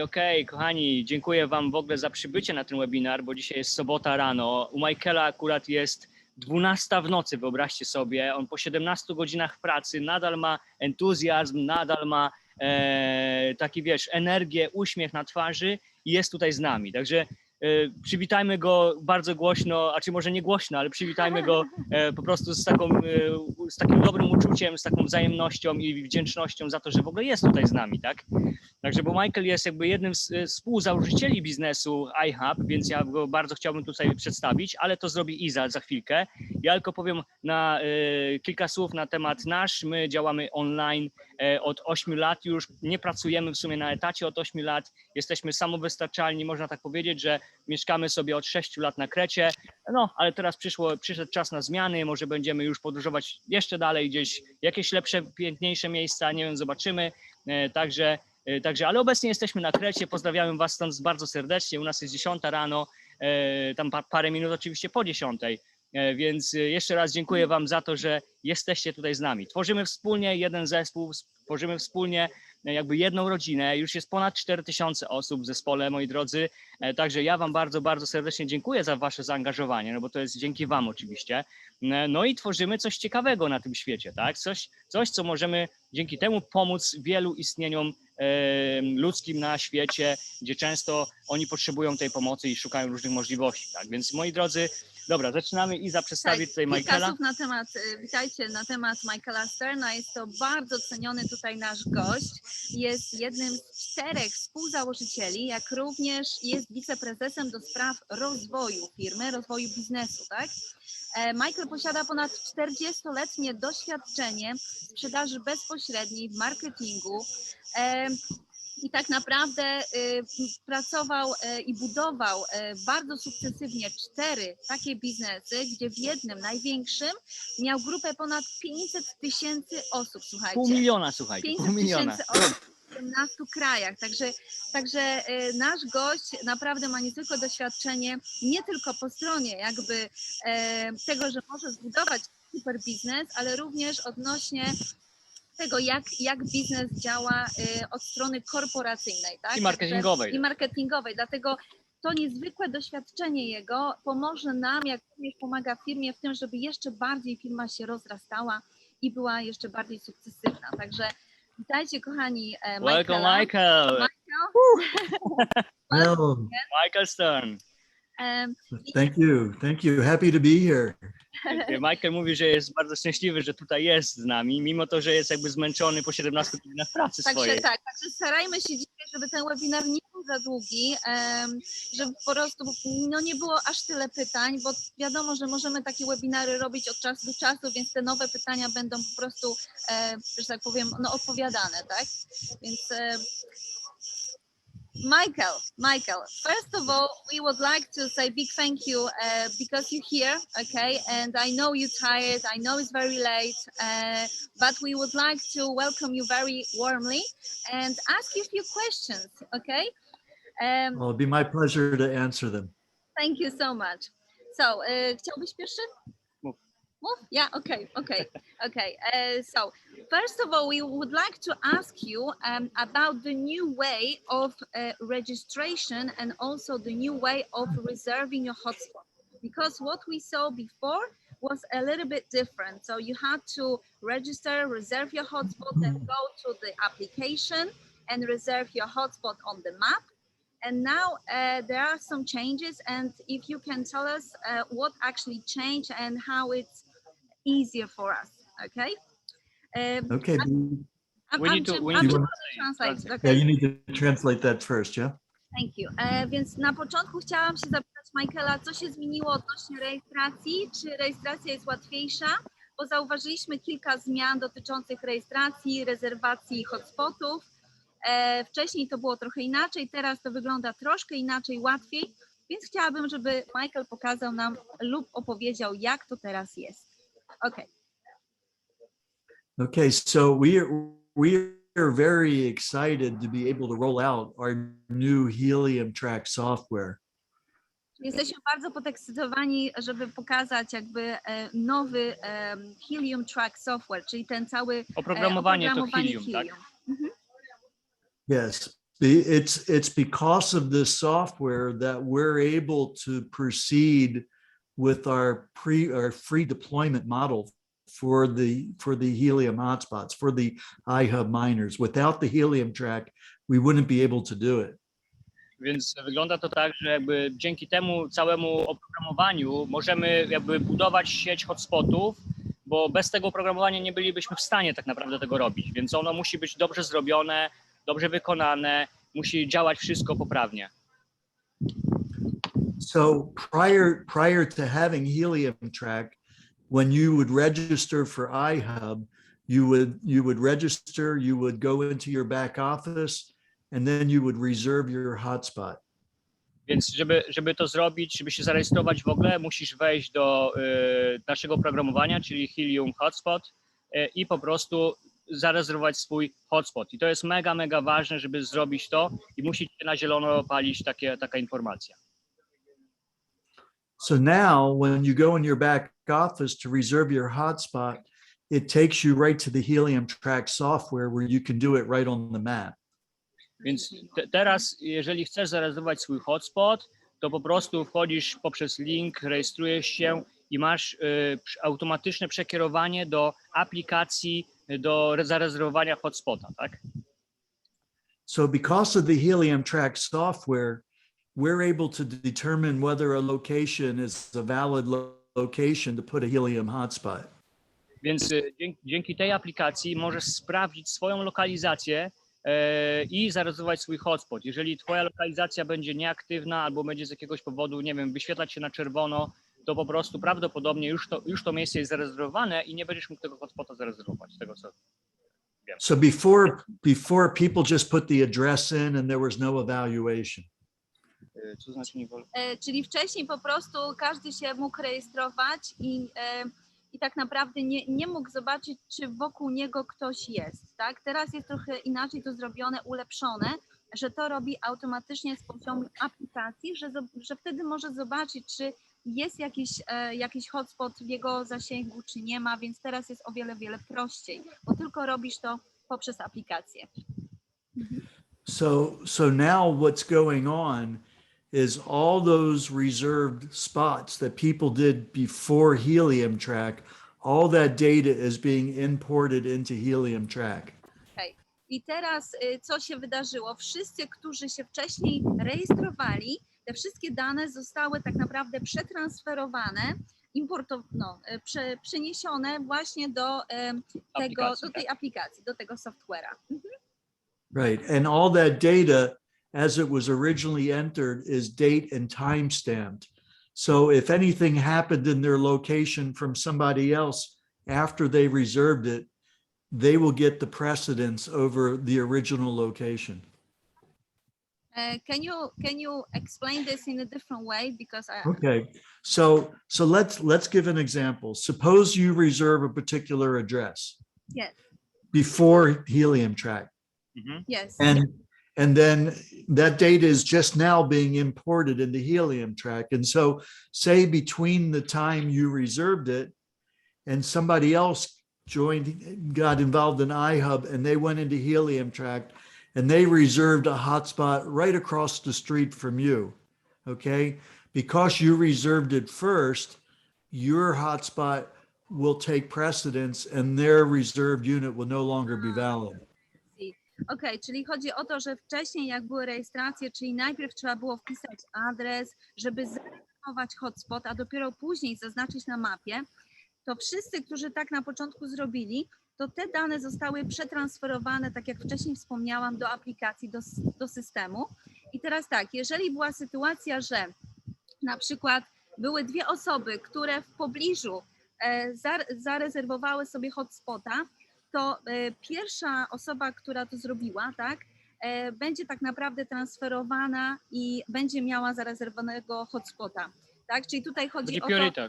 Okej, kochani, dziękuję Wam w ogóle za przybycie na ten webinar, bo dzisiaj jest sobota rano. U Michaela akurat jest 12 w nocy, wyobraźcie sobie. On po 17 godzinach pracy nadal ma entuzjazm, nadal ma taki, wiesz, energię, uśmiech na twarzy i jest tutaj z nami. Także przywitajmy go bardzo głośno, a czy może nie głośno, ale przywitajmy go po prostu z takim dobrym uczuciem, z taką wzajemnością i wdzięcznością za to, że w ogóle jest tutaj z nami, tak? Także, bo Michael jest jakby jednym z współzałożycieli biznesu iHub, więc ja go bardzo chciałbym tutaj przedstawić, ale to zrobi Iza za chwilkę. Ja tylko powiem kilka słów na temat nasz. My działamy online od 8 lat już, nie pracujemy w sumie na etacie od 8 lat, jesteśmy samowystarczalni, można tak powiedzieć, że mieszkamy sobie od 6 lat na Krecie, no ale teraz przyszedł czas na zmiany, może będziemy już podróżować jeszcze dalej, gdzieś jakieś lepsze, piękniejsze miejsca, nie wiem, zobaczymy, także, ale obecnie jesteśmy na Krecie, pozdrawiamy Was stąd bardzo serdecznie, u nas jest 10 rano, tam parę minut oczywiście po 10, więc jeszcze raz dziękuję Wam za to, że jesteście tutaj z nami. Tworzymy wspólnie jeden zespół, tworzymy wspólnie jakby jedną rodzinę, już jest ponad 4000 osób w zespole, moi drodzy, także ja Wam bardzo, bardzo serdecznie dziękuję za Wasze zaangażowanie, no bo to jest dzięki Wam oczywiście, no i tworzymy coś ciekawego na tym świecie, tak, coś co możemy dzięki temu pomóc wielu istnieniom ludzkim na świecie, gdzie często oni potrzebują tej pomocy i szukają różnych możliwości, tak, więc moi drodzy, dobra, zaczynamy. Iza przedstawi tutaj Michaela. Kilka słów na temat, witajcie, na temat Michaela Sterna. Jest to bardzo ceniony tutaj nasz gość. Jest jednym z 4 współzałożycieli, jak również jest wiceprezesem do spraw rozwoju firmy, rozwoju biznesu, tak? Michael posiada ponad 40-letnie doświadczenie w sprzedaży bezpośredniej, w marketingu. I tak naprawdę pracował i budował bardzo sukcesywnie 4 takie biznesy, gdzie w jednym, największym, miał grupę ponad 500 000 osób, słuchajcie. Pół miliona, słuchajcie, 500 pół miliona. 000 osób w 17 krajach, także nasz gość naprawdę ma niezwykłe doświadczenie, nie tylko po stronie jakby tego, że może zbudować super biznes, ale również odnośnie tego, jak biznes działa od strony korporacyjnej, tak? I marketingowej. I marketingowej, dlatego to niezwykłe doświadczenie jego pomoże nam, jak również pomaga firmie w tym, żeby jeszcze bardziej firma się rozrastała i była jeszcze bardziej sukcesywna. Także witajcie, kochani. Welcome, Michael. Hello. Michael Stern. Thank you. Happy to be here. Michael mówi, że jest bardzo szczęśliwy, że tutaj jest z nami, mimo to, że jest jakby zmęczony po 17 godzinach pracy swojej. Także starajmy się dzisiaj, żeby ten webinar nie był za długi, żeby po prostu nie było aż tyle pytań, bo wiadomo, że możemy takie webinary robić od czasu do czasu, więc te nowe pytania będą po prostu, że tak powiem, odpowiadane, tak? Więc Michael, first of all, we would like to say big thank you because you're here, okay? And I know you're tired, I know it's very late, but we would like to welcome you very warmly and ask you a few questions, okay? Well, it'd be my pleasure to answer them. Thank you so much. So, chciałbyś pierwszy? Move? Yeah, okay. So, first of all, we would like to ask you about the new way of registration and also the new way of reserving your hotspot. Because what we saw before was a little bit different. So you had to register, reserve your hotspot, and go to the application and reserve your hotspot on the map. And now there are some changes, and if you can tell us what actually changed and how it's easier for us, okay? Okay. We need to translate. Yeah, Okay. you need to translate that first, yeah? Thank you. Więc na początku chciałam się zapytać Michaela, co się zmieniło odnośnie rejestracji? Czy rejestracja jest łatwiejsza? Bo zauważyliśmy kilka zmian dotyczących rejestracji, rezerwacji hotspotów. Wcześniej to było trochę inaczej, teraz to wygląda troszkę inaczej, łatwiej, więc chciałabym, żeby Michael pokazał nam lub opowiedział, jak to teraz jest. Okay. Okay, so we are very excited to be able to roll out our new Helium Track software. Jesteśmy bardzo podekscytowani, żeby pokazać jakby nowy Helium Track software, czyli ten cały Oprogramowanie to Helium, tak? Yes, it's because of this software that we're able to proceed with our free deployment model for the helium hotspots, for the iHub miners. Without the helium track, we wouldn't be able to do it. Więc wygląda to tak, że jakby dzięki temu całemu oprogramowaniu możemy jakby budować sieć hotspotów, bo bez tego oprogramowania nie bylibyśmy w stanie tak naprawdę tego robić. Więc ono musi być dobrze zrobione, dobrze wykonane, musi działać wszystko poprawnie. So prior to having helium track, when you would register for iHub, you would register, you would go into your back office, and then you would reserve your hotspot. Więc żeby to zrobić, żeby się zarejestrować w ogóle, musisz wejść do naszego oprogramowania, czyli Helium Hotspot i po prostu zarezerwować swój hotspot. I to jest mega, mega ważne, żeby zrobić to i musi cię na zielono palić taka informacja. So now when you go in your back office to reserve your hotspot, it takes you right to the helium track software where you can do it right on the map. Więc teraz, jeżeli chcesz zarezerwować swój hotspot, to po prostu wchodzisz poprzez link, rejestrujesz się i masz automatyczne przekierowanie do aplikacji do zarezerwowania hotspota, tak? So because of the helium track software, we're able to determine whether a location is a valid location to put a helium hotspot. Więc dzięki tej aplikacji możesz sprawdzić swoją lokalizację i zarezerwować swój hotspot. Jeżeli twoja lokalizacja będzie nieaktywna albo będzie z jakiegoś powodu, nie wiem, wyświetlać się na czerwono, to po prostu prawdopodobnie już to miejsce jest zarezerwowane i nie będziesz mógł tego hotspota zarezerwować, z tego co wiem. So before people just put the address in and there was no evaluation. Co znaczy nie wolno? Czyli wcześniej po prostu każdy się mógł rejestrować i tak naprawdę nie mógł zobaczyć, czy wokół niego ktoś jest, tak? Teraz jest trochę inaczej to zrobione, ulepszone, że to robi automatycznie z poziomu aplikacji, że wtedy może zobaczyć, czy jest jakiś hotspot w jego zasięgu, czy nie ma, więc teraz jest o wiele, wiele prościej, bo tylko robisz to poprzez aplikację. So now what's going on is all those reserved spots that people did before Helium Track, all that data is being imported into Helium Track. Okay. I teraz co się wydarzyło? Wszyscy, którzy się wcześniej rejestrowali, te wszystkie dane zostały tak naprawdę przetransferowane, przeniesione właśnie do tej aplikacji, do tego software'a. Right, and all that data as it was originally entered is date and time stamped. So if anything happened in their location from somebody else after they reserved it, they will get the precedence over the original location. Can you explain this in a different way? Because Okay, so let's give an example. Suppose you reserve a particular address. Yes. Before Helium Track. Mhm. Yes. And then that data is just now being imported into Helium Track. And so say between the time you reserved it and somebody else got involved in iHub and they went into Helium Track and they reserved a hotspot right across the street from you, okay? Because you reserved it first, your hotspot will take precedence and their reserved unit will no longer be valid. Okej, czyli chodzi o to, że wcześniej jak były rejestracje, czyli najpierw trzeba było wpisać adres, żeby zarejestrować hotspot, a dopiero później zaznaczyć na mapie, to wszyscy, którzy tak na początku zrobili, to te dane zostały przetransferowane, tak jak wcześniej wspomniałam, do aplikacji, do systemu. I teraz tak, jeżeli była sytuacja, że na przykład były dwie osoby, które w pobliżu zarezerwowały sobie hotspota, to pierwsza osoba, która to zrobiła, tak, będzie tak naprawdę transferowana i będzie miała zarezerwowanego hotspota. Tak? Czyli tutaj chodzi o to,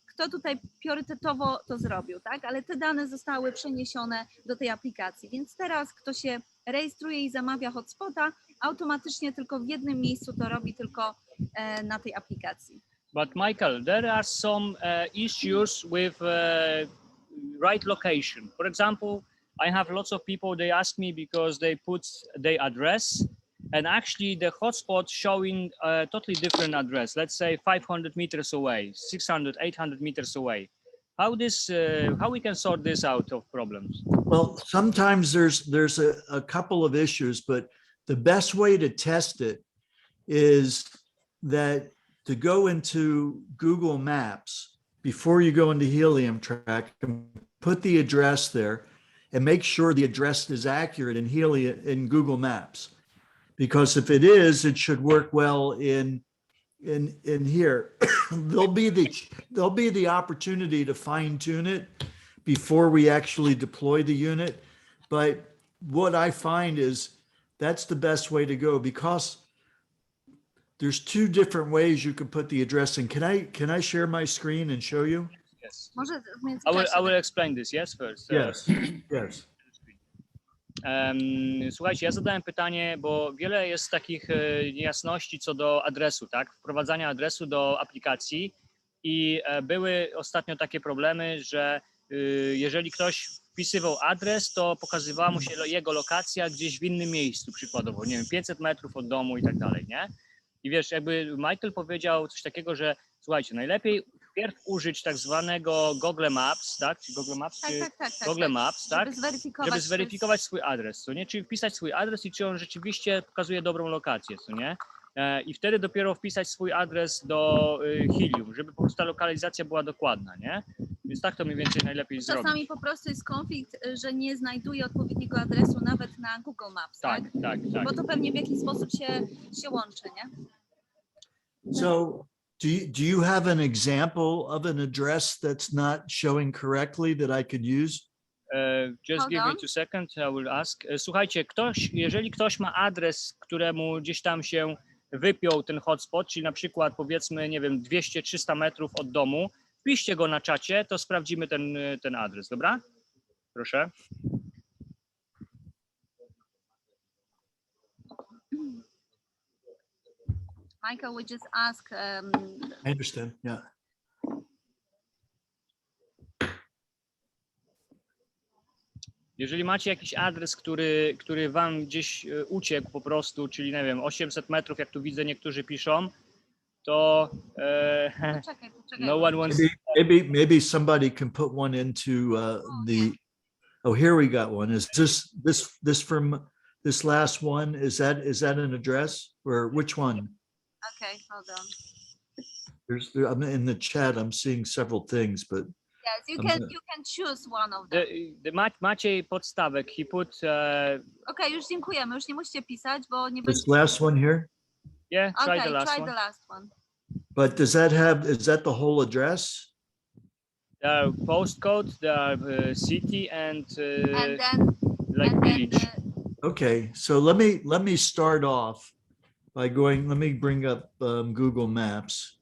kto tutaj priorytetowo to zrobił, tak? Ale te dane zostały przeniesione do tej aplikacji. Więc teraz kto się rejestruje i zamawia hotspota, automatycznie tylko w jednym miejscu to robi, tylko na tej aplikacji. But Michael, there are some issues with right location. For example, I have lots of people, they ask me because they put their address and actually the hotspot showing a totally different address. Let's say 500 meters away, 600, 800 meters away. How we can sort this out of problems? Well, sometimes there's a couple of issues, but the best way to test it is that to go into Google Maps before you go into Helium Track and put the address there and make sure the address is accurate in Google Maps. Because if it is, it should work well in here. there'll be the opportunity to fine tune it before we actually deploy the unit. But what I find is that's the best way to go, because there's two different ways you can put the address in. Can I share my screen and show you? Yes. Może w I międzyczasie. will explain this, yes, first. Yes, yes. Słuchajcie, ja zadałem pytanie, bo wiele jest takich niejasności co do adresu, tak? Wprowadzania adresu do aplikacji i były ostatnio takie problemy, że jeżeli ktoś wpisywał adres, to pokazywała mu się jego lokacja gdzieś w innym miejscu, przykładowo, nie wiem, 500 metrów od domu i tak dalej, nie? I wiesz, jakby Michael powiedział coś takiego, że słuchajcie, najlepiej wpierw użyć tak zwanego Google Maps, tak? Czy Google Maps? Tak, czy tak, tak, tak, Google tak. Maps, tak? Żeby Czy zweryfikować swój adres, co nie? Czyli wpisać swój adres i czy on rzeczywiście pokazuje dobrą lokację, co nie? I wtedy dopiero wpisać swój adres do Helium, żeby po prostu ta lokalizacja była dokładna, nie? Więc tak to mniej więcej najlepiej zrobić. czasami po prostu jest konflikt, że nie znajduje odpowiedniego adresu nawet na Google Maps, tak? Tak. Bo to pewnie w jakiś sposób się łączy, nie? So do you have an example of an address that's not showing correctly that I could use? Just Hold give me on. 2 seconds, I will ask. Słuchajcie, jeżeli ktoś ma adres, któremu gdzieś tam się wypiął ten hotspot, czyli na przykład powiedzmy, nie wiem, 200-300 metrów od domu, wpiszcie go na czacie, to sprawdzimy ten adres, dobra? Proszę. Michael, we just ask. I understand, yeah. Jeżeli macie jakiś adres, który wam gdzieś uciekł po prostu, czyli nie wiem, 800 metrów, jak tu widzę niektórzy piszą, to Poczekaj. no one wants... Maybe somebody can put one into the. Oh, here we got one. Is this from this last one? Is that an address, or which one? Okay, hold on. I'm in the chat. I'm seeing several things, but Yes, you can choose one of them. Maciej Podstawek, he put... Okay, już dziękujemy. Już nie musicie pisać, bo nie this będzie. last one here. Yeah, try Okay, the last try one. the last one. But is that the whole address? There are postcode, there are city and And then village. Okay, so let me start off by going. Let me bring up Google Maps.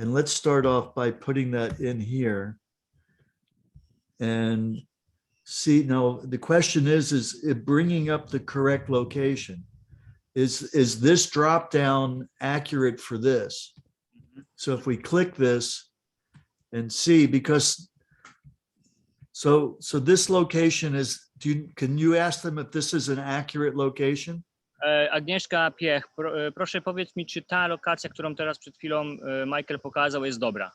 And let's start off by putting that in here. And see, now the question is it bringing up the correct location? Is this drop down accurate for this? So if we click this and see, because so this location is, can you ask them if this is an accurate location? Agnieszka Piech, proszę powiedz mi, czy ta lokacja, którą teraz przed chwilą Michael pokazał, jest dobra?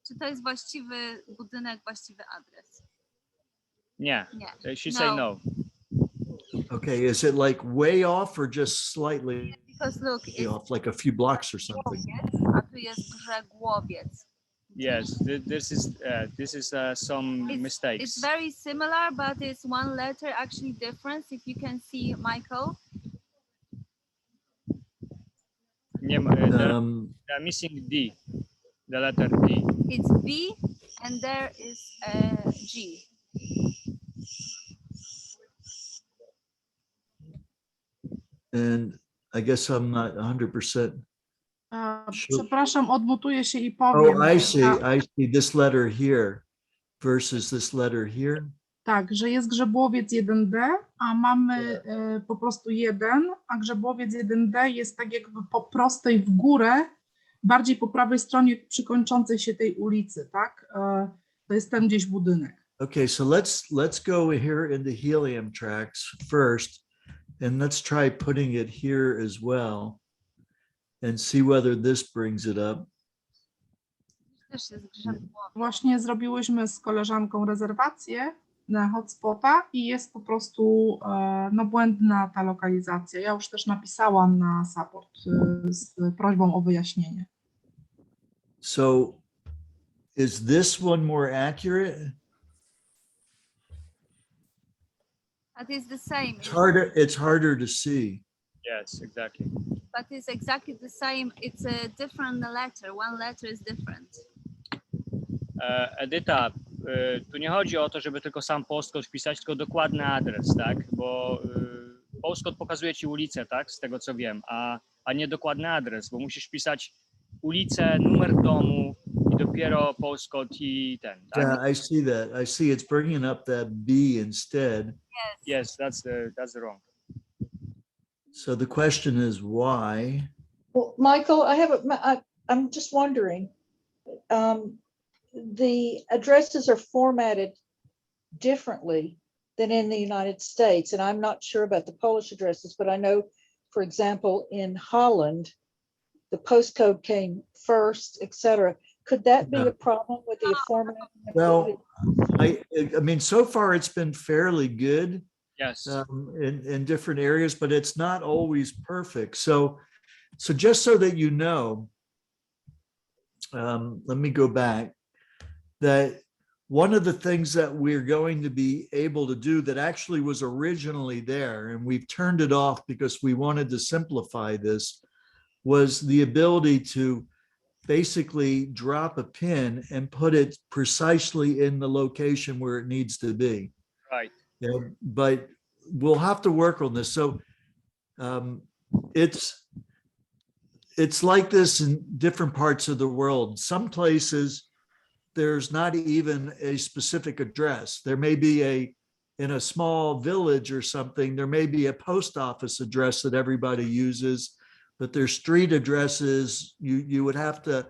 Czy to jest właściwy budynek, właściwy adres? Nie. Nie. She say no. Okay, is it like way off or just slightly Because look, it's off, like a few blocks or something? Głowiec, a tu jest Głowiec. Yes, this is some mistakes. It's very similar, but it's one letter actually difference. If you can see, Michael. Nie ma, they're missing D, the letter D. It's B, and there is G. And I guess I'm not 100%. Przepraszam, odmutuję się i powiem. Oh, I see this letter here versus this letter here. Tak, że jest grzebłowiec 1D, a mamy po prostu 1, a grzebłowiec 1D jest tak jakby po prostej w górę bardziej po prawej stronie przy kończącej się tej ulicy, tak? To jest ten gdzieś budynek. Okay, so let's go here in the helium tracks first, and let's try putting it here as well, and see whether this brings it up. Też jest grzeb głowy. Właśnie zrobiłyśmy z koleżanką rezerwację na hotspota i jest po prostu no, błędna ta lokalizacja. Ja już też napisałam na support z prośbą o wyjaśnienie. So is this one more accurate? But it's the same. It's harder to see. Yes, exactly. But it's exactly the same. It's a different letter. One letter is different. Edyta, tu nie chodzi o to, żeby tylko sam postkod wpisać, tylko dokładny adres, tak? Bo postkod pokazuje ci ulicę, tak? Z tego co wiem, a nie dokładny adres, bo musisz wpisać ulicę, numer domu i dopiero postkod i ten, tak? Yeah, I see that. I see it's bringing up that B instead. Yes, that's the wrong. So the question is why? Well, Michael, I'm just wondering, the addresses are formatted differently than in the United States. And I'm not sure about the Polish addresses, but I know, for example, in Holland, the postcode came first, etc. Could that be a problem with the formatting? Well, I mean, so far it's been fairly good. Yes. In different areas, but it's not always perfect. So just so that you know, let me go back, that one of the things that we're going to be able to do that actually was originally there, and we've turned it off because we wanted to simplify this, was the ability to basically drop a pin and put it precisely in the location where it needs to be. Right. Yeah, but we'll have to work on this. So it's like this in different parts of the world. Some places there's not even a specific address. There may be in a small village or something, there may be a post office address that everybody uses, but their street addresses, you would have to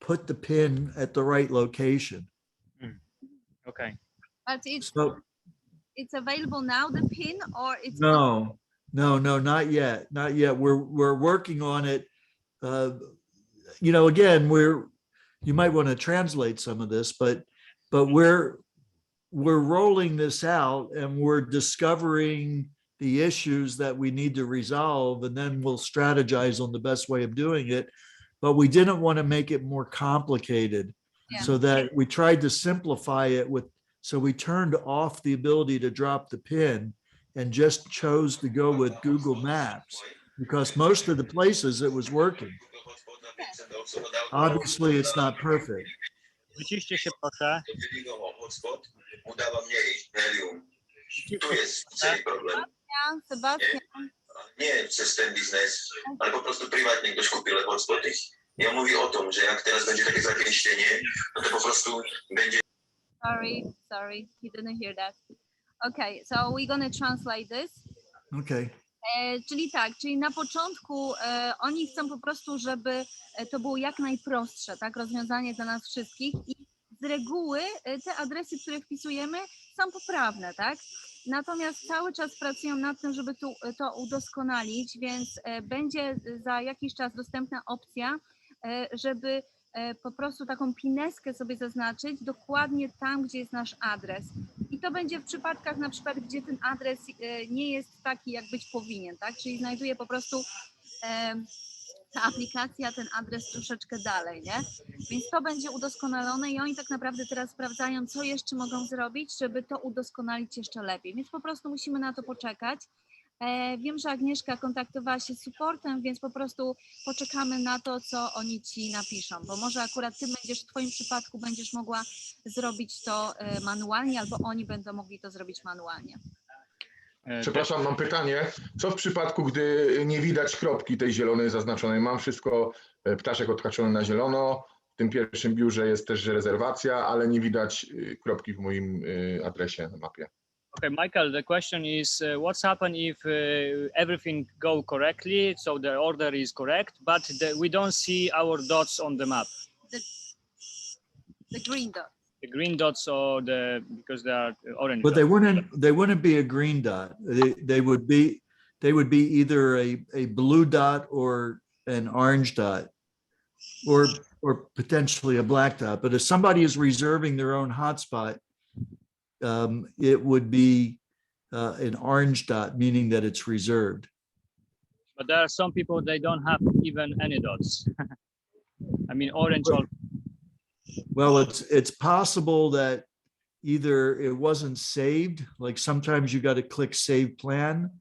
put the pin at the right location. Okay. But it's So it's available now, the pin, or it's no, not yet. Not yet. We're working on it. Again, you might want to translate some of this, but we're rolling this out and we're discovering the issues that we need to resolve, and then we'll strategize on the best way of doing it. But we didn't want to make it more complicated, so that we tried to simplify it so we turned off the ability to drop the pin and just chose to go with Google Maps, because most of the places it was working. Obviously, it's not perfect. Wyciście się proszę. Udawa mniej helium. Tu jest cały problem. Sebastian. Nie przez ten biznes, ale po prostu prywatnie ktoś kupił hotspoty. I on mówi o tym, że jak teraz będzie takie zagęszczenie, no to po prostu będzie. Sorry, he didn't hear that. Okay, so we're gonna translate this. Okay. Czyli na początku oni chcą po prostu, żeby to było jak najprostsze, tak, rozwiązanie dla nas wszystkich, i z reguły te adresy, które wpisujemy, są poprawne, tak? Natomiast cały czas pracują nad tym, żeby to udoskonalić, więc będzie za jakiś czas dostępna opcja, żeby po prostu taką pineskę sobie zaznaczyć dokładnie tam, gdzie jest nasz adres. I to będzie w przypadkach na przykład, gdzie ten adres nie jest taki, jak być powinien, tak? Czyli znajduje po prostu ta aplikacja ten adres troszeczkę dalej, nie? Więc to będzie udoskonalone i oni tak naprawdę teraz sprawdzają, co jeszcze mogą zrobić, żeby to udoskonalić jeszcze lepiej. Więc po prostu musimy na to poczekać. Wiem, że Agnieszka kontaktowała się z supportem, więc po prostu poczekamy na to, co oni ci napiszą, bo może akurat ty w twoim przypadku będziesz mogła zrobić to manualnie, albo oni będą mogli to zrobić manualnie. Przepraszam, mam pytanie. Co w przypadku, gdy nie widać kropki tej zielonej zaznaczonej? Mam wszystko, ptaszek odhaczony na zielono, w tym pierwszym biurze jest też rezerwacja, ale nie widać kropki w moim adresie na mapie. Okay, Michael, the question is, what's happened if everything go correctly, so the order is correct, but we don't see our dots on the map? The green dot. The green dots or because they are orange. But dots. they wouldn't be a green dot. They would be either a blue dot or an orange dot, or potentially a black dot. But if somebody is reserving their own hotspot, it would be an orange dot, meaning that it's reserved. But there are some people, they don't have even any dots. I mean, orange. Well, it's possible that either it wasn't saved, like sometimes you got to click save plan,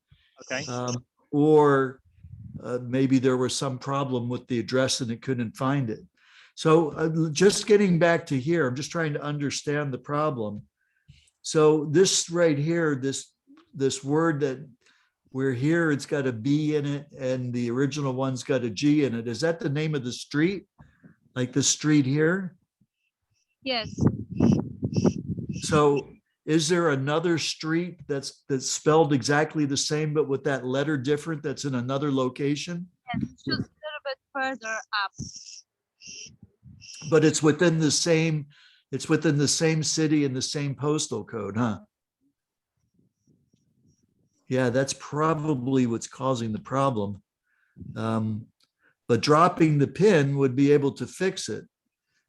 Okay. or maybe there was some problem with the address and it couldn't find it. So just getting back to here, I'm just trying to understand the problem. So this right here, this word that we're here, it's got a B in it and the original one's got a G in it. Is that the name of the street? Like the street here? Yes. So is there another street that's spelled exactly the same, but with that letter different, that's in another location? Yes, just a little bit further up. But it's within the same city and the same postal code, huh? Yeah, that's probably what's causing the problem. But dropping the pin would be able to fix it.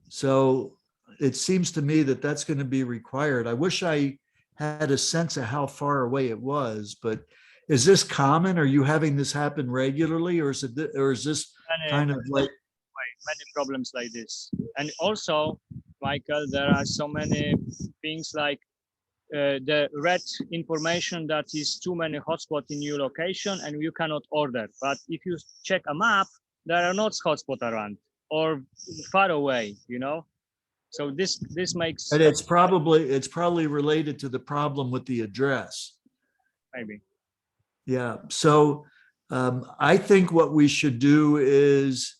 So it seems to me that that's going to be required. I wish I had a sense of how far away it was, but is this common? Are you having this happen regularly, or is this kind of like many problems like this? And also, Michael, there are so many things like the red information that is too many hotspots in your location and you cannot order. But if you check a map, there are not hotspots around or far away, you know? So this makes. And it's probably related to the problem with the address. Maybe. Yeah. So I think what we should do is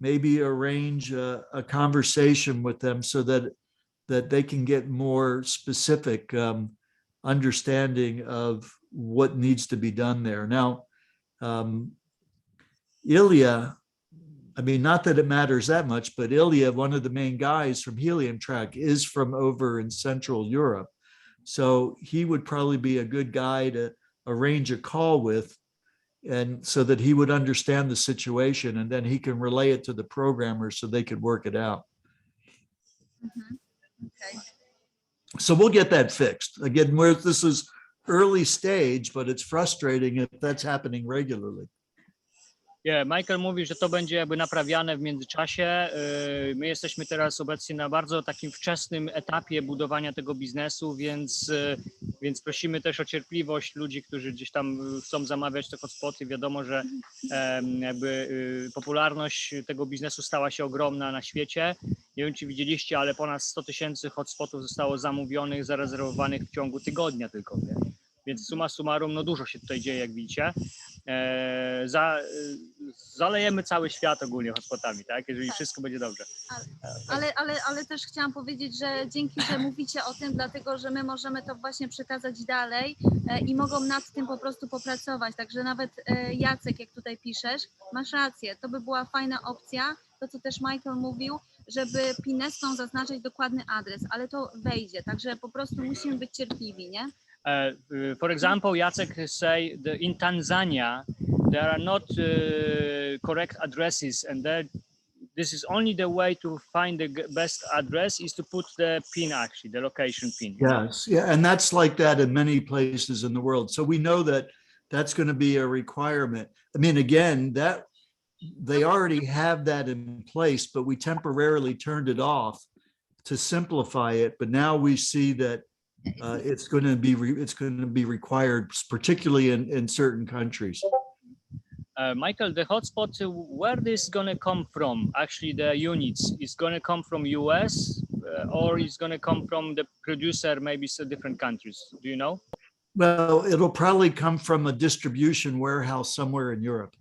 maybe arrange a conversation with them so that they can get more specific understanding of what needs to be done there. Now, Ilya, I mean, not that it matters that much, but Ilya, one of the main guys from Helium Track, is from over in Central Europe. So he would probably be a good guy to arrange a call with, and so that he would understand the situation, and then he can relay it to the programmers so they could work it out. Mm-hmm. Okay. So we'll get that fixed. Again, this is early stage, but it's frustrating if that's happening regularly. Yeah, Michael mówi, że to będzie jakby naprawiane w międzyczasie. My jesteśmy teraz obecnie na bardzo takim wczesnym etapie budowania tego biznesu, więc prosimy też o cierpliwość ludzi, którzy gdzieś tam chcą zamawiać te hotspoty. Wiadomo, że jakby popularność tego biznesu stała się ogromna na świecie. Nie wiem, czy widzieliście, ale ponad 100 000 hotspotów zostało zamówionych, zarezerwowanych w ciągu tygodnia tylko. Więc summa summarum, no dużo się tutaj dzieje, jak widzicie. Zalejemy cały świat ogólnie hotspotami, tak? Jeżeli wszystko będzie dobrze. Ale też chciałam powiedzieć, że dzięki, że mówicie o tym, dlatego że my możemy to właśnie przekazać dalej i mogą nad tym po prostu popracować. Także nawet Jacek, jak tutaj piszesz, masz rację, to by była fajna opcja, to co też Michael mówił, żeby pineską zaznaczyć dokładny adres, ale to wejdzie, także po prostu musimy być cierpliwi, nie? For example, Jacek say in Tanzania there are not correct addresses, and this is only the way to find the best address is to put the pin, actually the location pin. Yes, yeah, and that's like that in many places in the world. So we know that that's going to be a requirement. I mean, again, that they already have that in place, but we temporarily turned it off to simplify it. But now we see that it's going to be required, particularly in certain countries. Michael, the hotspot, where this going to come from? Actually, the units is going to come from US or is going to come from the producer, maybe some different countries. Do you know? Well, it'll probably come from a distribution warehouse somewhere in Europe.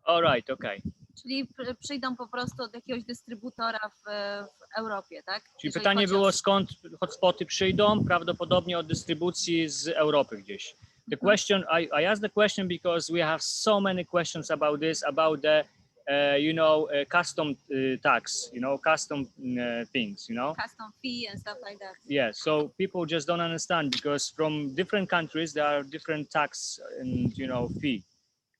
All right. Okay. Czyli przyjdą po prostu od jakiegoś dystrybutora w Europie, tak? Czyli Jeżeli pytanie chodzi o- było, skąd hotspoty przyjdą? Prawdopodobnie od dystrybucji z Europy gdzieś. The question, I asked the question because we have so many questions about this, about the, custom tax, custom things, Custom fee and stuff like that. Yeah, so people just don't understand because from different countries there are different tax and fee.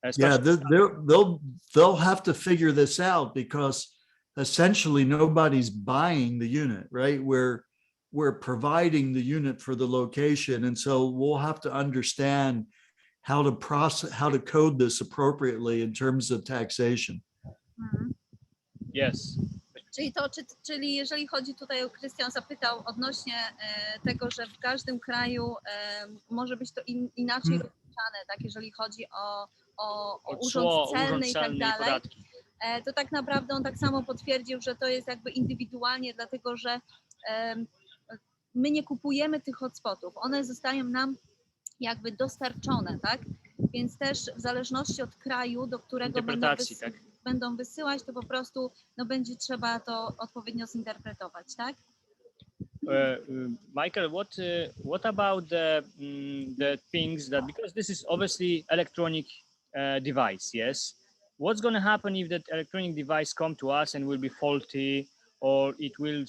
Yeah, Especially- they'll have to figure this out because essentially nobody's buying the unit, right? We're providing the unit for the location, and so we'll have to understand how to code this appropriately in terms of taxation. Mhm. Yes. Czyli jeżeli chodzi tutaj, Krystian zapytał odnośnie tego, że w każdym kraju może być to inaczej rozliczane, tak, jeżeli chodzi o urząd celny i tak dalej, podatki. to tak naprawdę on tak samo potwierdził, że to jest jakby indywidualnie, dlatego że my nie kupujemy tych hotspotów, one zostają nam jakby dostarczone, tak? Więc też w zależności od kraju, do którego będą wysyłać, to po prostu będzie trzeba to odpowiednio zinterpretować, tak? Michael, what about the things that, because this is obviously electronic device, yes? What's going to happen if that electronic device come to us and will be faulty, or it will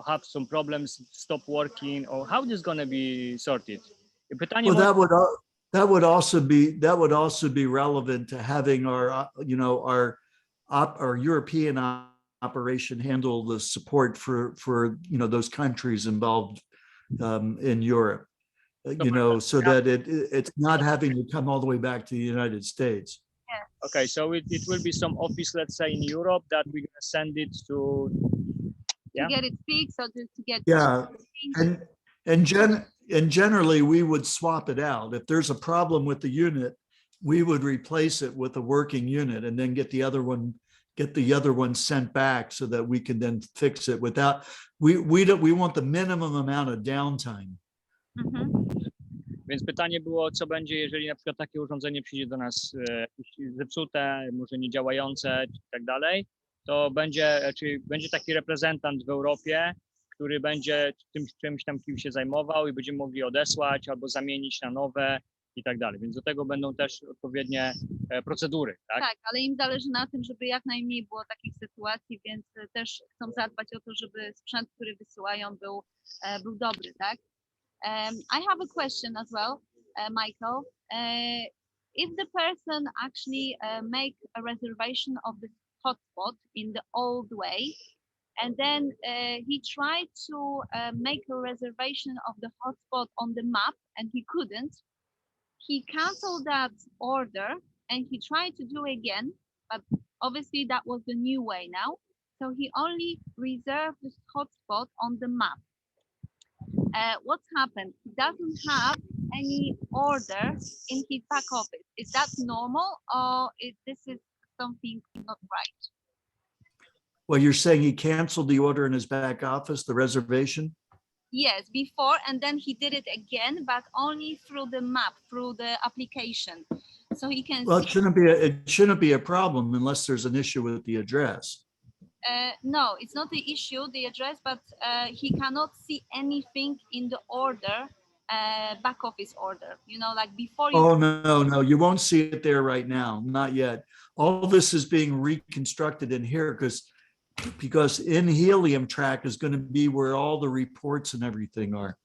have some problems, stop working, or how this going to be sorted? Pytanie Well, that would also be relevant to having our European operation handle the support for those countries involved in Europe, so that it's not having to come all the way back to the United States. Okay, so it will be some office, let's say in Europe, that we're going to send it to get it fixed, or to get and generally we would swap it out. If there's a problem with the unit, we would replace it with a working unit and then get the other one sent back so that we can then fix it without, we want the minimum amount of downtime. Więc pytanie było, co będzie, jeżeli na przykład takie urządzenie przyjdzie do nas zepsute, może niedziałające i tak dalej, to będzie taki reprezentant w Europie, który będzie czymś tam kim się zajmował i będziemy mogli odesłać albo zamienić na nowe i tak dalej. Więc do tego będą też odpowiednie procedury, tak? Tak, ale im zależy na tym, żeby jak najmniej było takich sytuacji, więc też chcą zadbać o to, żeby sprzęt, który wysyłają, był dobry, tak? I have a question as well, Michael. If the person actually make a reservation of the hotspot in the old way, and then he tried to make a reservation of the hotspot on the map and he couldn't, he canceled that order and he tried to do again, but obviously that was the new way now. So he only reserved the hotspot on the map. What's happened? He doesn't have any order in his back office. Is that normal, or this is something not right? Well, you're saying he canceled the order in his back office, the reservation? Yes, before, and then he did it again, but only through the map, through the application. So he can Well, see. it shouldn't be a problem unless there's an issue with the address. No, it's not the issue, the address, but he cannot see anything in the order, back office order, like before. Oh, no, you won't see it there right now, not yet. All this is being reconstructed in here because in Helium track is going to be where all the reports and everything are.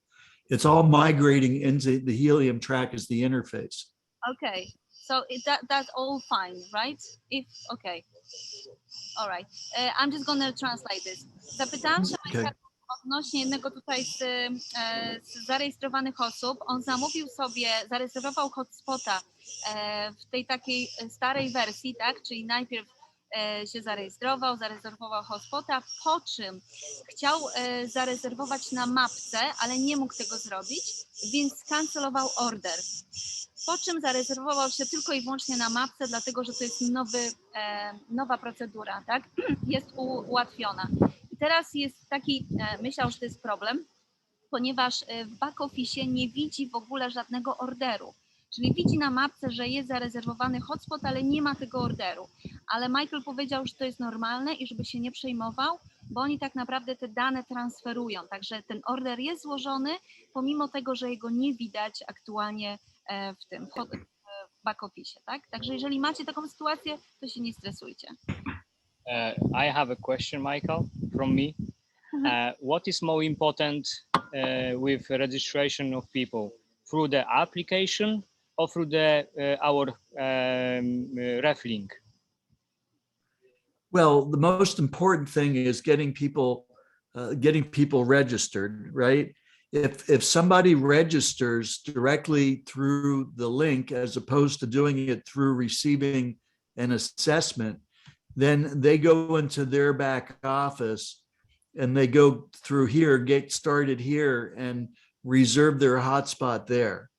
It's all migrating into the Helium track as the interface. Okay, so that's all fine, right? Okay. All right. I'm just gonna translate this. Zapytałam się Okay. odnośnie jednego tutaj z zarejestrowanych osób. On zarezerwował hotspota w tej takiej starej wersji, tak? Czyli najpierw się zarezerwował hotspota, po czym chciał zarezerwować na mapce, ale nie mógł tego zrobić, więc skancelował order. Po czym zarezerwował się tylko i wyłącznie na mapce, dlatego że to jest nowa procedura, tak? Jest ułatwiona. I teraz jest taki, myślał, że to jest problem, ponieważ w back office nie widzi w ogóle żadnego orderu. Czyli widzi na mapce, że jest zarezerwowany hotspot, ale nie ma tego orderu. Ale Michael powiedział, że to jest normalne i żeby się nie przejmował, bo oni tak naprawdę te dane transferują. Także ten order jest złożony, pomimo tego, że jego nie widać aktualnie w tym w back office, tak? Także jeżeli macie taką sytuację, to się nie stresujcie. I have a question, Michael, from me. What is more important with registration of people? Through the application or through our ref link? Well, the most important thing is getting people registered, right? If somebody registers directly through the link as opposed to doing it through receiving an assessment, then they go into their back office and they go through here, get started here, and reserve their hotspot there.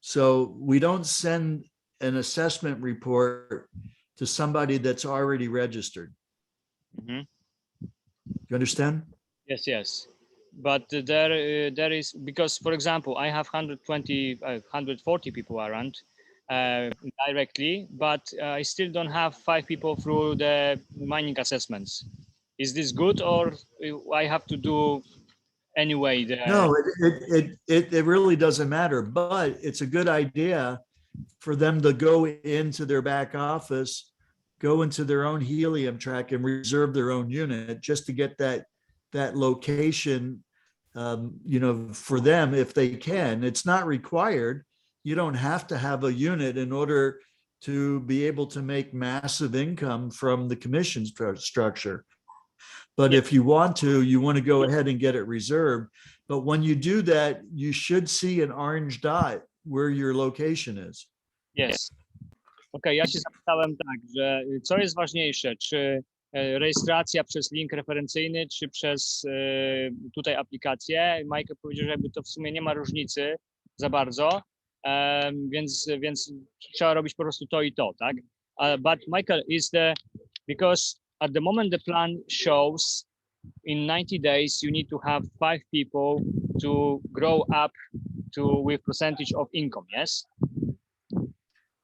So we don't send an assessment report to somebody that's already registered. Mm-hmm. You understand? Yes. But there is, because, for example, I have 140 people around directly, but I still don't have 5 people through the mining assessments. Is this good, or I have to do anyway? No, it really doesn't matter, but it's a good idea for them to go into their back office, go into their own helium track and reserve their own unit just to get that location, for them if they can. It's not required. You don't have to have a unit in order to be able to make massive income from the commission structure. But if you want to go ahead and get it reserved. But when you do that, you should see an orange dot where your location is. Yes. Okej, ja się zapytałem tak, że co jest ważniejsze, czy rejestracja przez link referencyjny, czy przez tutaj aplikację? Michael powiedział, że jakby to w sumie nie ma różnicy za bardzo, więc trzeba robić po prostu to i to, tak? But Michael, because at the moment the plan shows in 90 days you need to have 5 people to grow up with percentage of income, yes?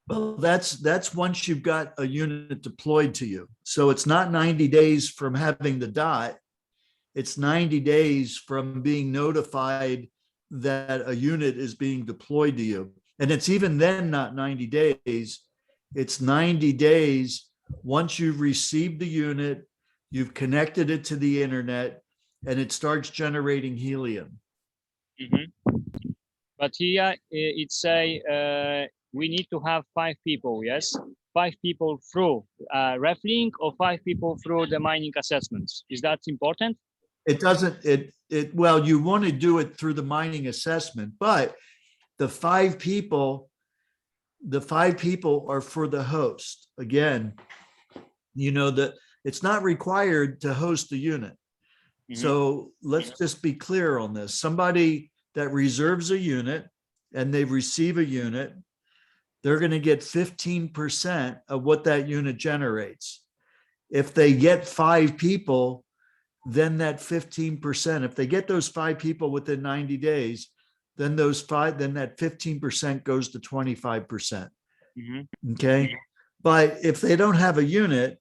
Well, that's once you've got a unit deployed to you. So it's not 90 days from having the dot. It's 90 days from being notified that a unit is being deployed to you. And it's even then not 90 days. It's 90 days once you've received the unit, you've connected it to the internet, and it starts generating helium. Mm-hmm. But here it say we need to have 5 people, yes? 5 people through RefLink or 5 people through the mining assessments. Is that important? It doesn't, well, you want to do it through the mining assessment, but the 5 people are for the host. Again, that it's not required to host a unit. Mm-hmm. So let's just be clear on this. Somebody that reserves a unit and they receive a unit, they're going to get 15% of what that unit generates. If they get 5 people, then that 15%, if they get those 5 people within 90 days, then that 15% goes to 25%. Mm-hmm. Okay. But if they don't have a unit,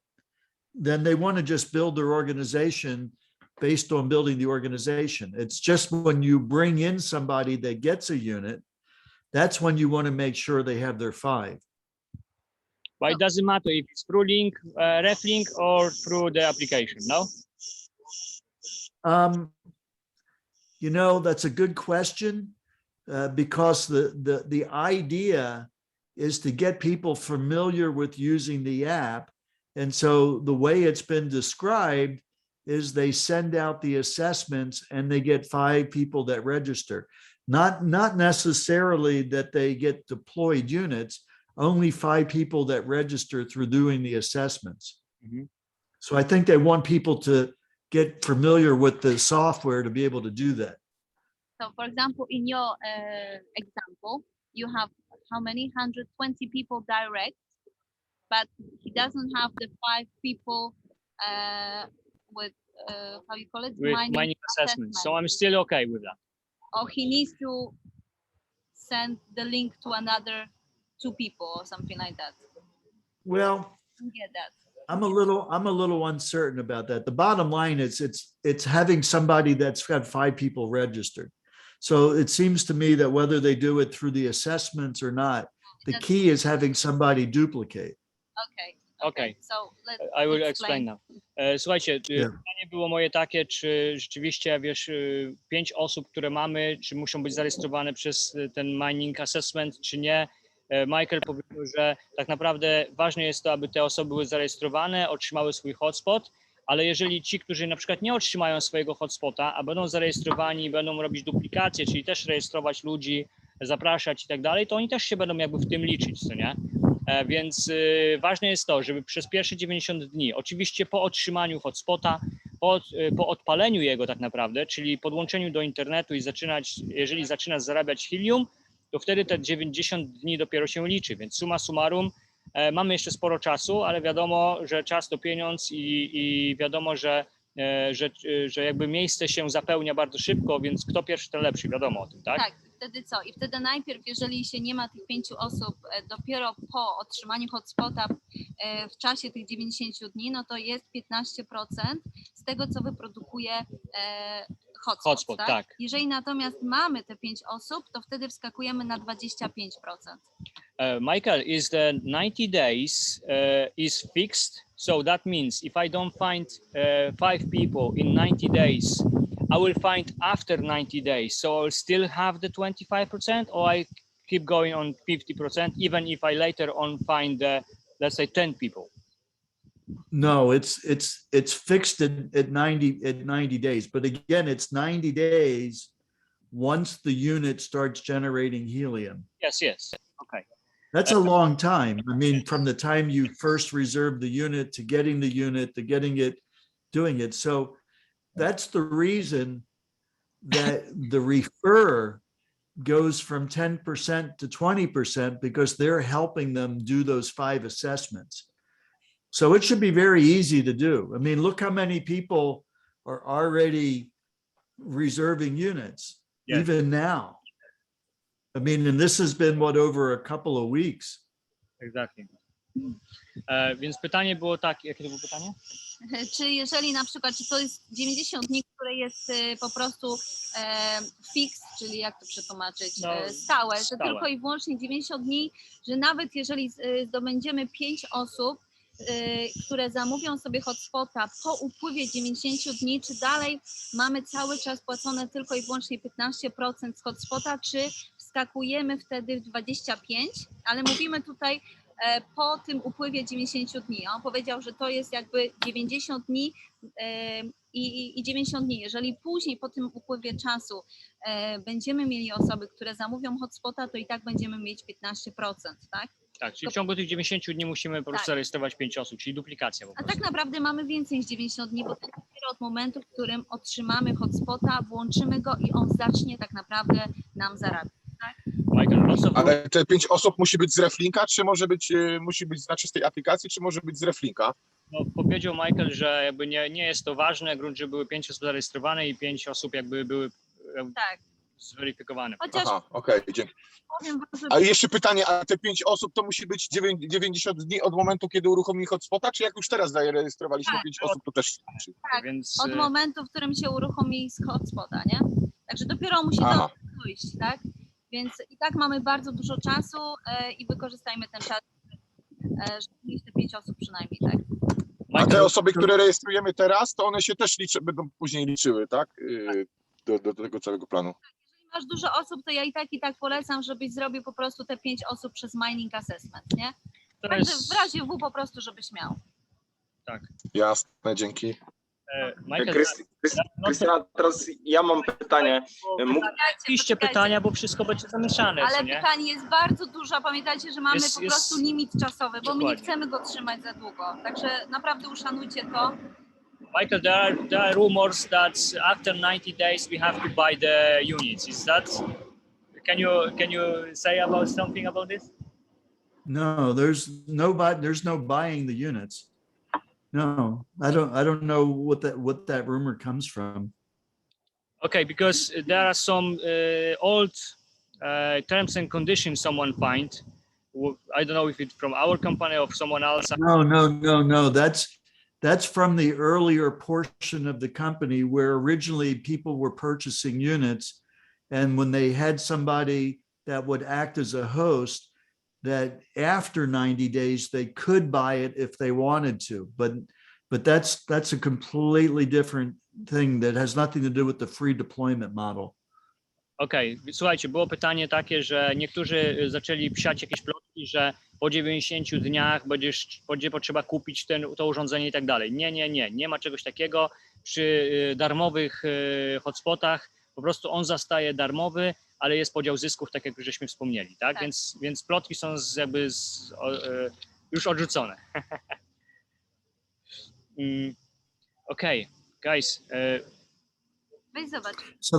then they want to just build their organization based on building the organization. It's just when you bring in somebody that gets a unit, that's when you want to make sure they have their 5. But it doesn't matter if it's through link, RefLink, or through the application, no? That's a good question because the idea is to get people familiar with using the app. And so the way it's been described is they send out the assessments and they get 5 people that register. Not necessarily that they get deployed units, only 5 people that register through doing the assessments. Mm-hmm. So I think they want people to get familiar with the software to be able to do that. So for example, in your example, you have how many? 120 people direct, but he doesn't have the 5 people with, how you call it? With mining assessment. So I'm still okay with that. Or he needs to send the link to another 2 people or something like that? Well, You get that. I'm a little uncertain about that. The bottom line is it's having somebody that's got 5 people registered. So it seems to me that whether they do it through the assessments or not, the key is having somebody duplicate. Okay. So I will explain now. Słuchajcie, Yeah. pytanie było moje takie, czy rzeczywiście, wiesz, 5 osób, które mamy, czy muszą być zarejestrowane przez ten mining assessment, czy nie. Michael powiedział, że tak naprawdę ważne jest to, aby te osoby były zarejestrowane, otrzymały swój hotspot, ale jeżeli ci, którzy na przykład nie otrzymają swojego hotspota, a będą zarejestrowani, będą robić duplikację, czyli też rejestrować ludzi, zapraszać i tak dalej, to oni też się będą jakby w tym liczyć, co nie? Więc ważne jest to, żeby przez pierwsze 90 dni, oczywiście po otrzymaniu hotspota, po odpaleniu jego tak naprawdę, czyli podłączeniu do internetu i jeżeli zaczynasz zarabiać helium, to wtedy te 90 dni dopiero się liczy, więc summa summarum mamy jeszcze sporo czasu, ale wiadomo, że czas to pieniądz i wiadomo, że jakby miejsce się zapełnia bardzo szybko, więc kto pierwszy, ten lepszy, wiadomo o tym, tak? Tak, wtedy co? I wtedy najpierw, jeżeli się nie ma tych 5 osób, dopiero po otrzymaniu hotspota w czasie tych 90 dni, no to jest 15% z tego, co wyprodukuje hotspot, tak? Jeżeli natomiast mamy te 5 osób, to wtedy wskakujemy na 25%. Michael, is the 90 days is fixed? So that means if I don't find 5 people in 90 days, I will find after 90 days. So I'll still have the 25%, or I keep going on 50%, even if I later on find, let's say, 10 people. No, it's fixed at 90 days. But again, it's 90 days once the unit starts generating helium. Yes. Okay. That's a long time. I mean, from the time you first reserve the unit to getting the unit to getting it, doing it. So that's the reason that the referrer goes from 10% to 20% because they're helping them do those 5 assessments. So it should be very easy to do. I mean, look how many people are already reserving units, even now. I mean, and this has been over a couple of weeks. Exactly. Więc pytanie było takie, jakie to było pytanie? Czy jeżeli na przykład, czy to jest 90 dni, które jest po prostu fix, czyli jak to przetłumaczyć, stałe, że tylko i wyłącznie 90 dni, że nawet jeżeli zdobędziemy 5 osób, które zamówią sobie hotspota po upływie 90 dni, czy dalej mamy cały czas płacone tylko i wyłącznie 15% z hotspota, czy wskakujemy wtedy w 25, ale mówimy tutaj po tym upływie 90 dni. On powiedział, że to jest jakby 90 dni i 90 dni. Jeżeli później po tym upływie czasu będziemy mieli osoby, które zamówią hotspota, to i tak będziemy mieć 15%, tak? Tak, czyli w ciągu tych 90 dni musimy po prostu zarejestrować 5 osób, czyli duplikacja po prostu. A tak naprawdę mamy więcej niż 90 dni, bo to dopiero od momentu, w którym otrzymamy hotspota, włączymy go i on zacznie tak naprawdę nam zarabiać. Tak? Michael, ale te 5 osób musi być z reflinka, czy musi być na czystej aplikacji, czy może być z reflinka? No, powiedział Michael, że jakby nie jest to ważne, grunt, że były 5 osób zarejestrowane i 5 osób jakby były zweryfikowane. Chociaż okej, dzięki. A jeszcze pytanie, a te 5 osób to musi być 90 dni od momentu, kiedy uruchomi hotspota, czy jak już teraz zarejestrowaliśmy 5 osób, to też znaczy? Tak, więc od momentu, w którym się uruchomi z hotspota, nie? Także dopiero musi dojść, tak? Więc i tak mamy bardzo dużo czasu i wykorzystajmy ten czas, żeby mieć te 5 osób przynajmniej, tak? A te osoby, które rejestrujemy teraz, to one się też będą później liczyły, tak? Do tego całego planu. Jeżeli masz dużo osób, to ja i tak polecam, żebyś zrobił po prostu te 5 osób przez mining assessment, nie? Także w razie W po prostu, żebyś miał. Tak. Jasne, dzięki. Krystyna, teraz ja mam pytanie. Piszcie pytania, bo wszystko będzie zamieszane. Ale pytań jest bardzo dużo. Pamiętajcie, że mamy po prostu limit czasowy, bo my nie chcemy go trzymać za długo. Także naprawdę uszanujcie to. Michael, there are rumors that after 90 days we have to buy the units. Is that? Can you say something about this? No, there's no buying the units. No, I don't know what that rumor comes from. Okay, because there are some old terms and conditions someone find I don't know if it's from our company or someone else. No. That's from the earlier portion of the company where originally people were purchasing units. And when they had somebody that would act as a host, that after 90 days, they could buy it if they wanted to. But that's a completely different thing that has nothing to do with the free deployment model. Okej, słuchajcie, było pytanie takie, że niektórzy zaczęli psiać jakieś plotki, że po 90 dniach będzie potrzeba kupić to urządzenie i tak dalej. Nie ma czegoś takiego. Przy darmowych hotspotach po prostu on zostaje darmowy, ale jest podział zysków, tak jak już żeśmy wspomnieli, tak? Więc plotki są już odrzucone. Okay, guys. So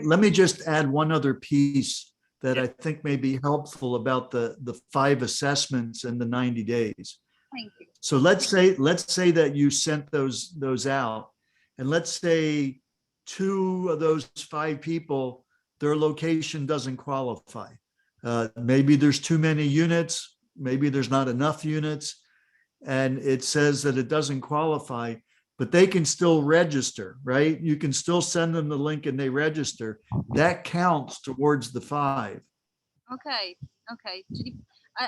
let me just add one other piece that I think may be helpful about the 5 assessments in the 90 days. Thank you. So let's say that you sent those out, and let's say 2 of those 5 people, their location doesn't qualify. Maybe there's too many units, maybe there's not enough units, and it says that it doesn't qualify, but they can still register, right? You can still send them the link and they register. That counts towards the 5. Okay. Czyli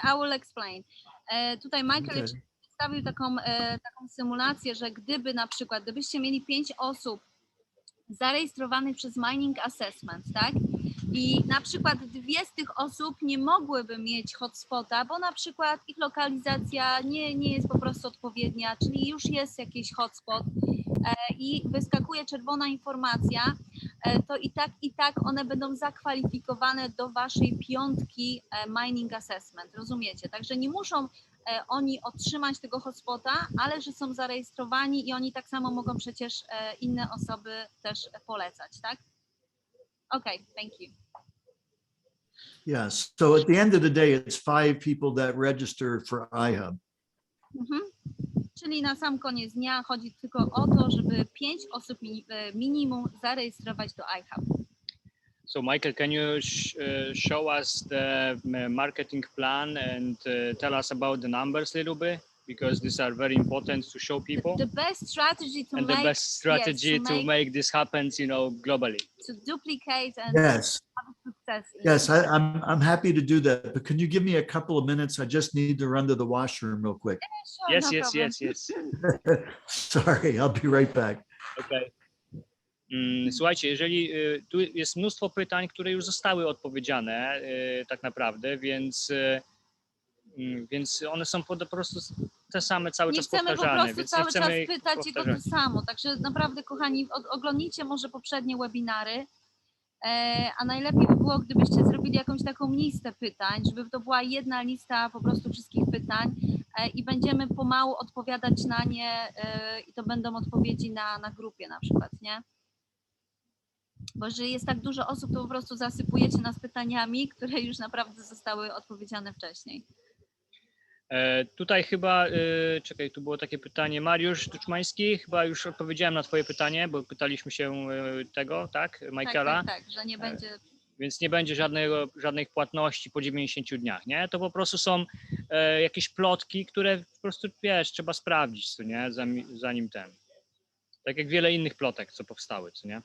I will explain. Tutaj Michael przedstawił taką symulację, że gdybyście mieli 5 osób zarejestrowanych przez Mining Assessment, tak? I na przykład 2 z tych osób nie mogłyby mieć hotspota, bo na przykład ich lokalizacja nie jest po prostu odpowiednia, czyli już jest jakiś hotspot i wyskakuje czerwona informacja, to i tak one będą zakwalifikowane do waszej 5 Mining Assessment, rozumiecie? Także nie muszą oni otrzymać tego hotspota, ale że są zarejestrowani i oni tak samo mogą przecież inne osoby też polecać, tak? Okay, thank you. Yes. So at the end of the day, it's 5 people that register for iHub. Czyli na sam koniec dnia chodzi tylko o to, żeby 5 osób minimum zarejestrować do iHub. So Michael, can you show us the marketing plan and tell us about the numbers a little bit? Because these are very important to show people. The best strategy to and make, the best strategy to make this happen, globally. To duplicate and Yes. have success. Yes, I'm happy to do that, but can you give me a couple of minutes? I just need to run to the washroom real quick. Yeah, sure, Yes. Sorry, I'll be right back. Okay. Słuchajcie, jeżeli tu jest mnóstwo pytań, które już zostały odpowiedziane tak naprawdę, więc one są po prostu te same cały czas powtarzane. Nie chcemy po prostu więc cały czas ich pytać i to samo. Także naprawdę, kochani, oglądnijcie może poprzednie webinary, a najlepiej by było, gdybyście zrobili jakąś taką listę pytań, żeby to była jedna lista po prostu wszystkich pytań i będziemy pomału odpowiadać na nie i to będą odpowiedzi na grupie na przykład, nie? Bo jeżeli jest tak dużo osób, to po prostu zasypujecie nas pytaniami, które już naprawdę zostały odpowiedziane wcześniej. Tutaj chyba, czekaj, tu było takie pytanie, Mariusz Tuczmański, chyba już odpowiedziałem na twoje pytanie, bo pytaliśmy się tego, tak, Michaela? Tak, że nie będzie... Więc nie będzie żadnych płatności po 90 dniach, nie? To po prostu są jakieś plotki, które po prostu, wiesz, trzeba sprawdzić, co nie, zanim ten. Tak jak wiele innych plotek, co powstały, co nie?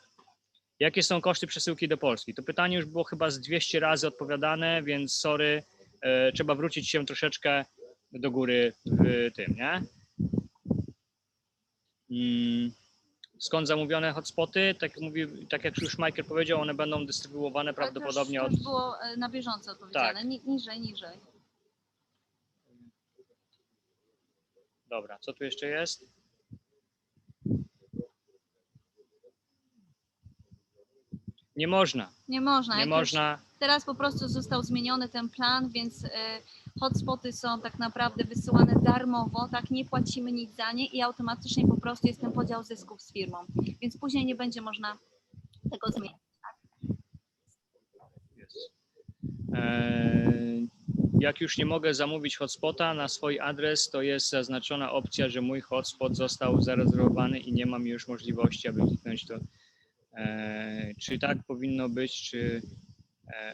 Jakie są koszty przesyłki do Polski? To pytanie już było chyba z 200 razy odpowiadane, więc sorry, trzeba wrócić się troszeczkę do góry w tym, nie? Skąd zamówione hotspoty? Tak jak już Michael powiedział, one będą dystrybuowane prawdopodobnie to już było na bieżąco odpowiedziane, tak. Niżej. Dobra, co tu jeszcze jest? Nie można. Teraz po prostu został zmieniony ten plan, więc hotspoty są tak naprawdę wysyłane darmowo, tak, nie płacimy nic za nie i automatycznie po prostu jest ten podział zysków z firmą, więc później nie będzie można tego zmienić. Tak? Jak już nie mogę zamówić hotspota na swój adres, to jest zaznaczona opcja, że mój hotspot został zarezerwowany i nie mam już możliwości, aby kliknąć to. Czy tak powinno być, czy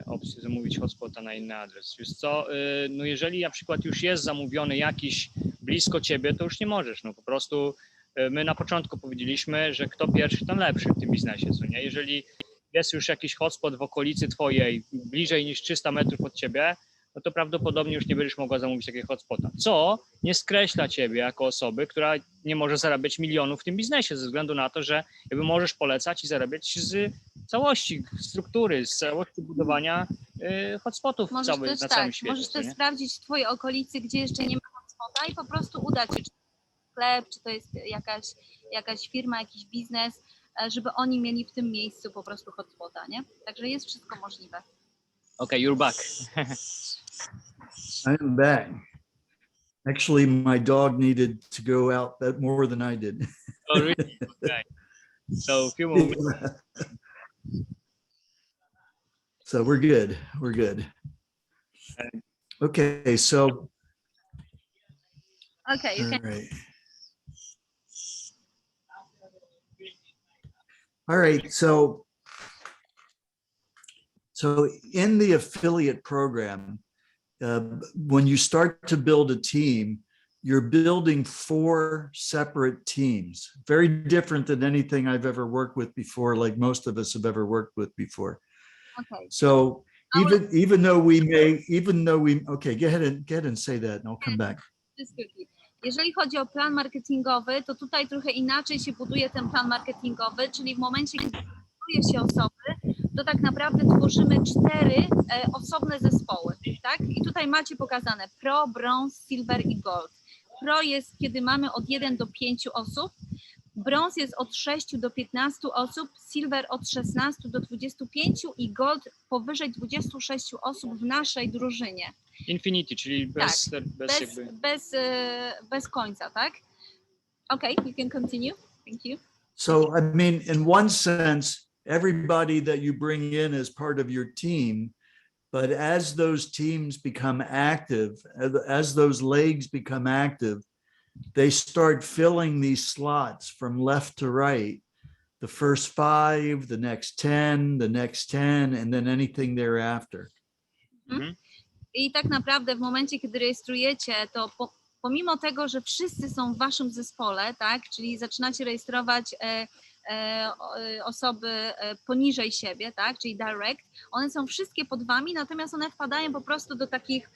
opcję zamówić hotspota na inny adres. Wiesz co, no jeżeli na przykład już jest zamówiony jakiś blisko ciebie, to już nie możesz, no po prostu my na początku powiedzieliśmy, że kto pierwszy, ten lepszy w tym biznesie, co nie? Jeżeli jest już jakiś hotspot w okolicy twojej, bliżej niż 300 metrów od ciebie, no to prawdopodobnie już nie będziesz mogła zamówić takiego hotspota. Co nie skreśla ciebie jako osoby, która nie może zarabiać milionów w tym biznesie, ze względu na to, że jakby możesz polecać i zarabiać z całości struktury, z całości budowania hotspotów Możesz na też całym świecie. możesz co też nie? sprawdzić w twojej okolicy, gdzie jeszcze nie ma hotspota i po prostu udać się, czy to jest sklep, czy to jest jakaś firma, jakiś biznes, żeby oni mieli w tym miejscu po prostu hotspota, nie? Także jest wszystko możliwe. Okay, you're back. I'm back. Actually, my dog needed to go out more than I did. Oh, really? Okay. So a few moments. So we're good. We're good. Okay, so Okay, you all can. right. All right, so in the affiliate program, when you start to build a team, you're building 4 separate teams, very different than anything I've ever worked with before, like most of us have ever worked with before. Okay. So even though we okay, go ahead and say that and I'll come back. Jeżeli chodzi o plan marketingowy, to tutaj trochę inaczej się buduje ten plan marketingowy, czyli w momencie, kiedy buduje się osoby, to tak naprawdę tworzymy 4 osobne zespoły, tak? I tutaj macie pokazane Pro, Bronze, Silver i Gold. Pro jest, kiedy mamy od 1 do 5 osób, Brąz jest od 6 do 15 osób, Silver od 16 do 25 i Gold powyżej 26 osób w naszej drużynie. Infinity, czyli bez końca, tak? Okay, you can continue. Thank you. So, I mean, in one sense, everybody that you bring in is part of your team, but as those teams become active, as those legs become active, they start filling these slots from left to right. The first 5, the next 10, the next 10, and then anything thereafter. Mm-hmm. I tak naprawdę w momencie, kiedy rejestrujecie, to pomimo tego, że wszyscy są w waszym zespole, tak, czyli zaczynacie rejestrować osoby poniżej siebie, tak, czyli direct, one są wszystkie pod wami, natomiast one wpadają po prostu do takich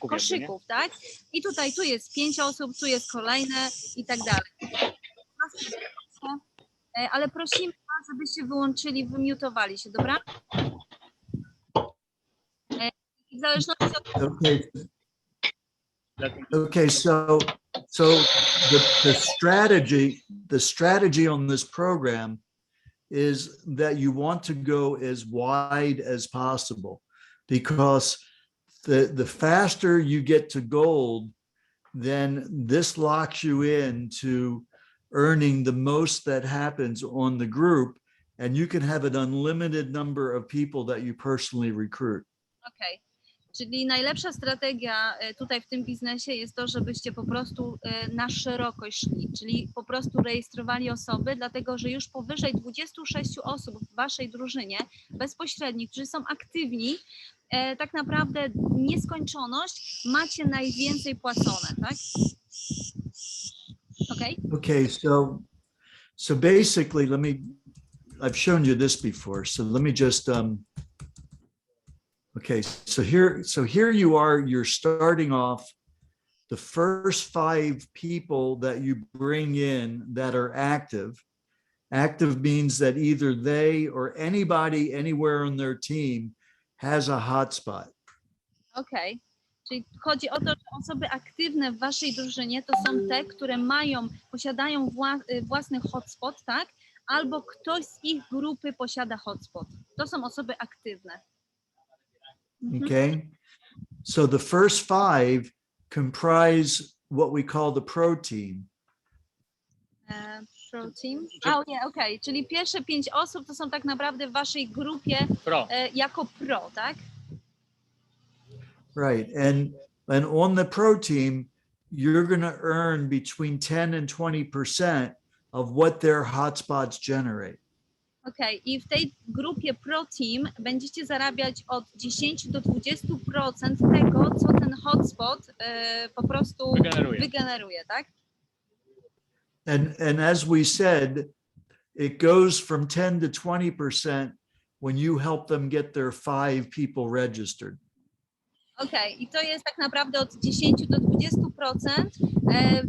koszyków, tak? I tutaj tu jest 5 osób, tu jest kolejne i tak dalej. Ale prosimy was, żebyście wyłączyli, wymiutowali się, dobra? W zależności od... Okay, so the strategy on this program is that you want to go as wide as possible, because the faster you get to gold, then this locks you into earning the most that happens on the group, and you can have an unlimited number of people that you personally recruit. Okay. Czyli najlepsza strategia tutaj w tym biznesie jest to, żebyście po prostu na szerokość szli, czyli po prostu rejestrowali osoby, dlatego że już powyżej 26 osób w waszej drużynie bezpośrednich, którzy są aktywni, tak naprawdę nieskończoność macie najwięcej płacone, tak? Okay? Okay, so basically, I've shown you this before, so let me just okay, so here you are, you're starting off. The first 5 people that you bring in that are active. Active means that either they or anybody anywhere on their team has a hotspot. Okay. Czyli chodzi o to, że osoby aktywne w waszej drużynie to są te, które posiadają własny hotspot, tak? Albo ktoś z ich grupy posiada hotspot. To są osoby aktywne. Okay, so the first 5 comprise what we call the pro team. Pro team? Oh, yeah, okay. Czyli pierwsze 5 osób to są tak naprawdę w waszej grupie jako pro, tak? Right, and on the pro team, you're going to earn between 10 and 20% of what their hotspots generate. Okej, i w tej grupie Pro Team będziecie zarabiać od 10 do 20% tego, co ten hotspot po prostu wygeneruje, tak? And as we said, it goes from 10 to 20% when you help them get their 5 people registered. Okej, i to jest tak naprawdę od 10 do 20%.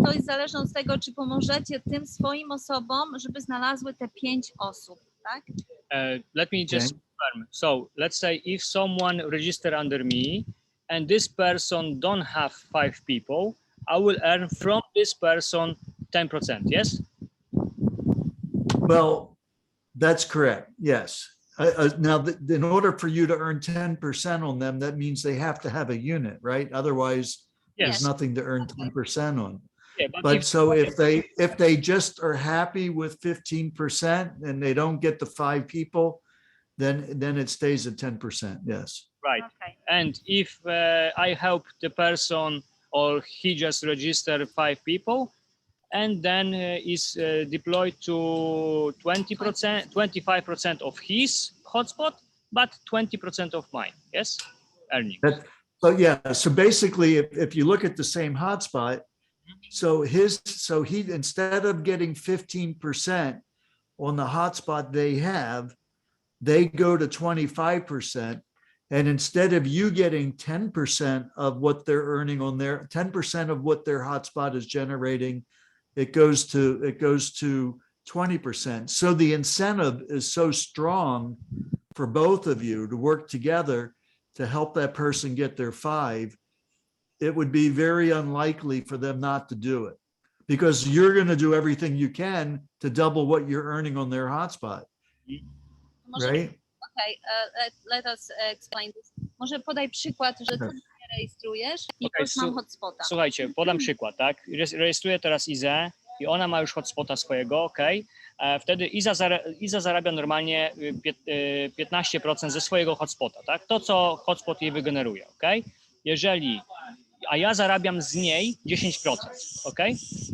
To jest zależne od tego, czy pomożecie tym swoim osobom, żeby znalazły te 5 osób, tak? Let me just confirm. So let's say if someone register under me and this person don't have 5 people, I will earn from this person 10%, yes? Well, that's correct. Yes. Now, in order for you to earn 10% on them, that means they have to have a unit, right? Otherwise, there's nothing to earn 10% on. Yeah, But so if they just are happy with 15% and they don't get the 5 people, then it stays at 10%. Yes. Right. Okay. And if I help the person or he just register 5 people and then is deployed to 20%, 25% of his hotspot, but 20% of mine. Yes. Earning. So basically, if you look at the same hotspot, so he instead of getting 15% on the hotspot they go to 25%. And instead of you getting 10% of what they're earning on their 10% of what their hotspot is generating, it goes to 20%. So the incentive is so strong for both of you to work together to help that person get their 5. It would be very unlikely for them not to do it because you're going to do everything you can to double what you're earning on their hotspot. Right? Okay, let us explain this. Może podaj przykład, że ty mnie rejestrujesz i już mam hotspota. Słuchajcie, podam przykład, tak? Rejestruję teraz Izę i ona ma już hotspota swojego, ok? Wtedy Iza zarabia normalnie 15% ze swojego hotspota, tak? To, co hotspot jej wygeneruje, ok? A ja zarabiam z niej 10%, ok?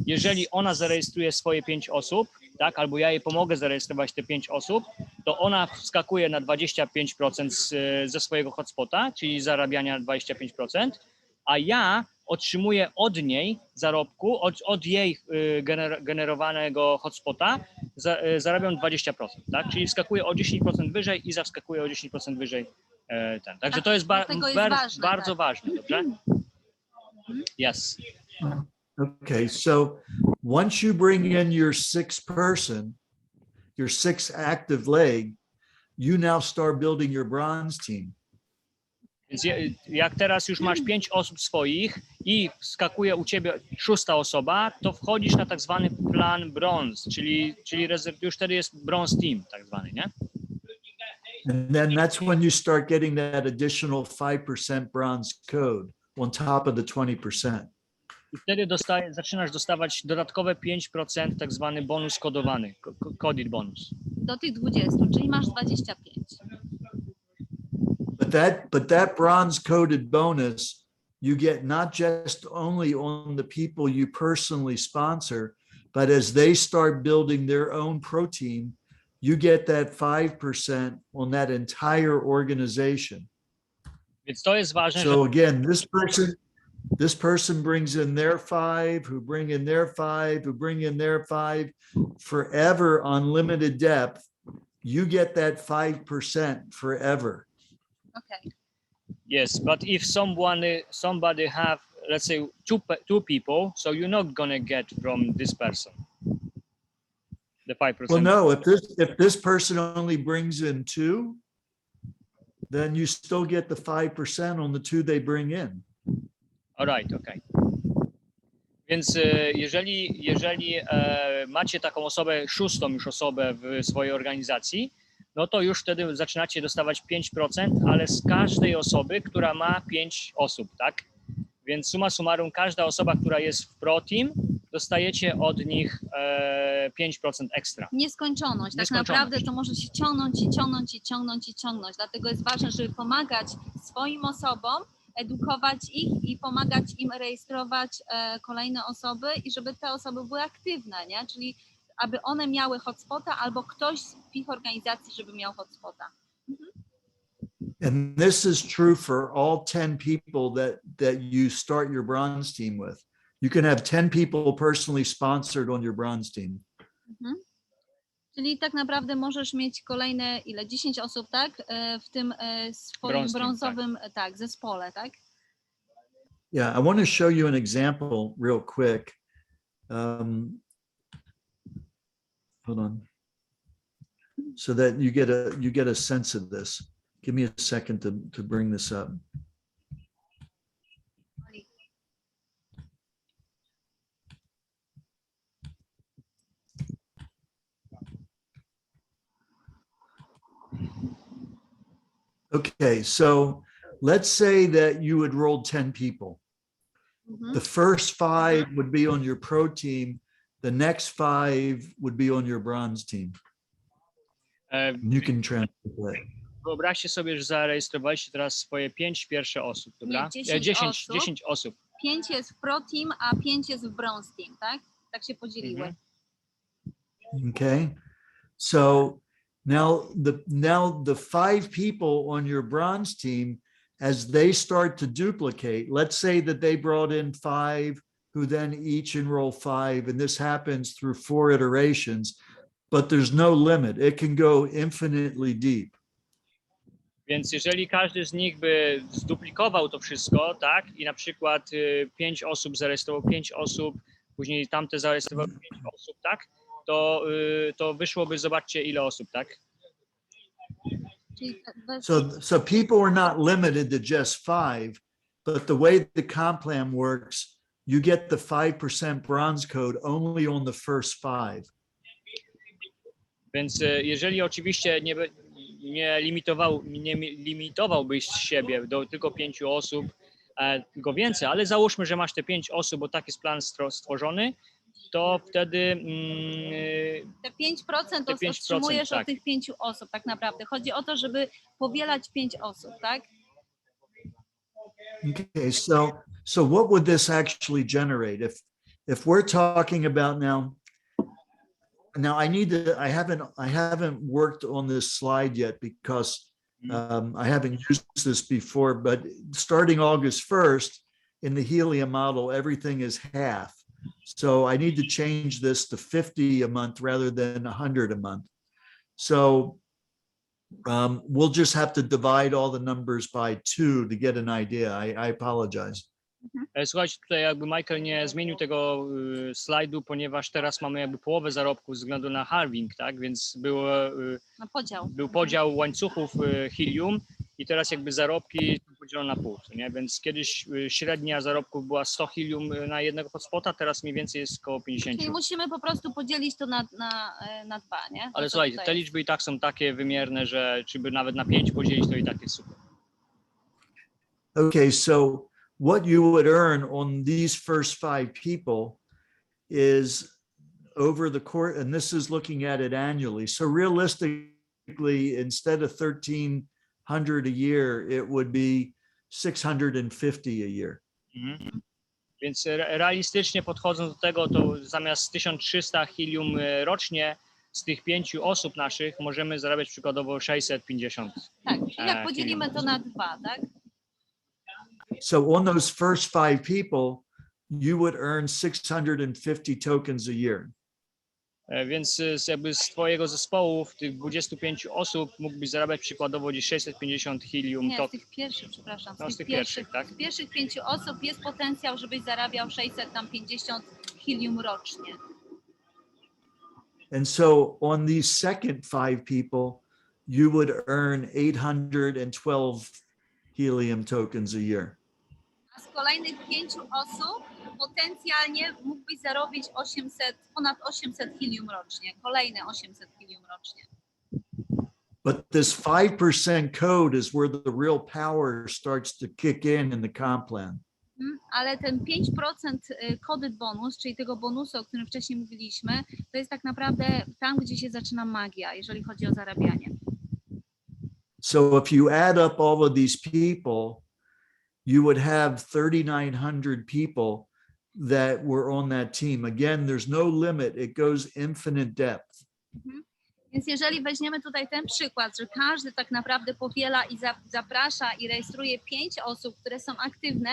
Jeżeli ona zarejestruje swoje 5 osób, tak, albo ja jej pomogę zarejestrować te 5 osób, to ona wskakuje na 25% ze swojego hotspota, czyli zarabiania 25%, a ja otrzymuję od niej zarobku, od jej generowanego hotspota zarabiam 20%, tak? Czyli wskakuje o 10% wyżej i zawskakuje o 10% wyżej ten. Także to jest bardzo ważne, dobrze? Yes. Okay, so once you bring in your 6th person, your 6th active leg, you now start building your bronze team. Więc jak teraz już masz 5 osób swoich i wskakuje u ciebie 6. osoba, to wchodzisz na tak zwany plan brąz, czyli już wtedy jest bronze team tak zwany, nie? And then that's when you start getting that additional 5% bronze code on top of the 20%. I wtedy zaczynasz dostawać dodatkowe 5% tak zwany bonus kodowany, coded bonus. Do tych 20, czyli masz 25. But that bronze coded bonus you get not just only on the people you personally sponsor, but as they start building their own pro team, you get that 5% on that entire organization. Więc to jest ważne. So again, this person brings in their 5, who bring in their 5, who bring in their 5, forever unlimited depth. You get that 5% forever. Okay. Yes, but if somebody have, let's say, two people, so you're not gonna get from this person the 5%. Well, no, if this person only brings in 2, then you still get the 5% on the 2 they bring in. Alright, okay. Więc jeżeli macie taką osobę, 6. już osobę w swojej organizacji, no to już wtedy zaczynacie dostawać 5%, ale z każdej osoby, która ma 5 osób, tak? Więc summa summarum, każda osoba, która jest w Pro Team, dostajecie od nich 5% ekstra. Nieskończoność. Tak naprawdę to może się ciągnąć i ciągnąć i ciągnąć i ciągnąć. Dlatego jest ważne, żeby pomagać swoim osobom, edukować ich i pomagać im rejestrować kolejne osoby i żeby te osoby były aktywne, nie? Czyli aby one miały hotspota albo ktoś z ich organizacji, żeby miał hotspota. And this is true for all 10 people that you start your bronze team with. You can have 10 people personally sponsored on your bronze team. Czyli tak naprawdę możesz mieć kolejne 10 osób, tak? W tym swoim brązowym zespole, tak? Yeah, I want to show you an example real quick. Hold on. So that you get a sense of this. Give me a second to bring this up. Okay, so let's say that you would roll 10 people. The first 5 would be on your pro team. The next 5 would be on your bronze team. You can translate. Wyobraźcie sobie, że zarejestrowaliście teraz swoje 5 pierwsze osób, dobra? Nie, 10 osób. 5 jest w pro team, a 5 jest w bronze team, tak? Tak się podzieliły. Okay, so now the 5 people on your bronze team, as they start to duplicate, let's say that they brought in 5 who then each enroll 5, and this happens through 4 iterations, but there's no limit. It can go infinitely deep. Więc jeżeli każdy z nich by zduplikował to wszystko, tak, i na przykład 5 osób zarejestrowało 5 osób, później tamte zarejestrowały 5 osób, tak, to wyszłoby, zobaczcie ile osób, tak? So people are not limited to just 5, but the way the comp plan works, you get the 5% bronze code only on the first 5. Więc jeżeli oczywiście nie limitowałbyś siebie do tylko 5 osób, tylko więcej, ale załóżmy, że masz te 5 osób, bo taki jest plan stworzony, to wtedy te 5% otrzymujesz od tych 5 osób tak naprawdę. Chodzi o to, żeby powielać 5 osób, tak? Okay, so what would this actually generate? If we're talking about now I haven't worked on this slide yet because I haven't used this before, but starting August 1st in the helium model, everything is half. So I need to change this to 50 a month rather than 100 a month. So we'll just have to divide all the numbers by 2 to get an idea. I apologize. Słuchajcie, tutaj jakby Michael nie zmienił tego slajdu, ponieważ teraz mamy jakby połowę zarobków ze względu na halving, tak? Więc był podział łańcuchów helium i teraz jakby zarobki są podzielone na pół, nie? Więc kiedyś średnia zarobków była 100 helium na jednego hotspota, teraz mniej więcej jest około 50. Czyli musimy po prostu podzielić to na 2, nie? Ale słuchajcie, te liczby i tak są takie wymierne, że czy by nawet na 5 podzielić, to i tak jest super. Okay, so what you would earn on these first 5 people is over the course, and this is looking at it annually. So realistically, instead of 1,300 a year, it would be 650 a year. Więc realistycznie podchodząc do tego, to zamiast 1300 helium rocznie z tych 5 osób naszych możemy zarabiać przykładowo 650. Tak, czyli jak podzielimy to na 2, tak? So on those first 5 people, you would earn 650 tokens a year. Więc jakby z twojego zespołu, w tych 25 osób mógłbyś zarabiać przykładowo gdzieś 650 helium. Nie, z tych pierwszych, przepraszam. Z tych pierwszych, tak? Z pierwszych 5 osób jest potencjał, żebyś zarabiał 650 helium rocznie. And so on these second 5 people, you would earn 812 helium tokens a year. A z kolejnych 5 osób potencjalnie mógłbyś zarobić ponad 800 helium rocznie. Kolejne 800 helium rocznie. But this 5% code is where the real power starts to kick in the comp plan. Ale ten 5% coded bonus, czyli tego bonusu, o którym wcześniej mówiliśmy, to jest tak naprawdę tam, gdzie się zaczyna magia, jeżeli chodzi o zarabianie. So if you add up all of these people, you would have 3,900 people that were on that team. Again, there's no limit. It goes infinite depth. Więc jeżeli weźmiemy tutaj ten przykład, że każdy tak naprawdę powiela i zaprasza i rejestruje 5 osób, które są aktywne,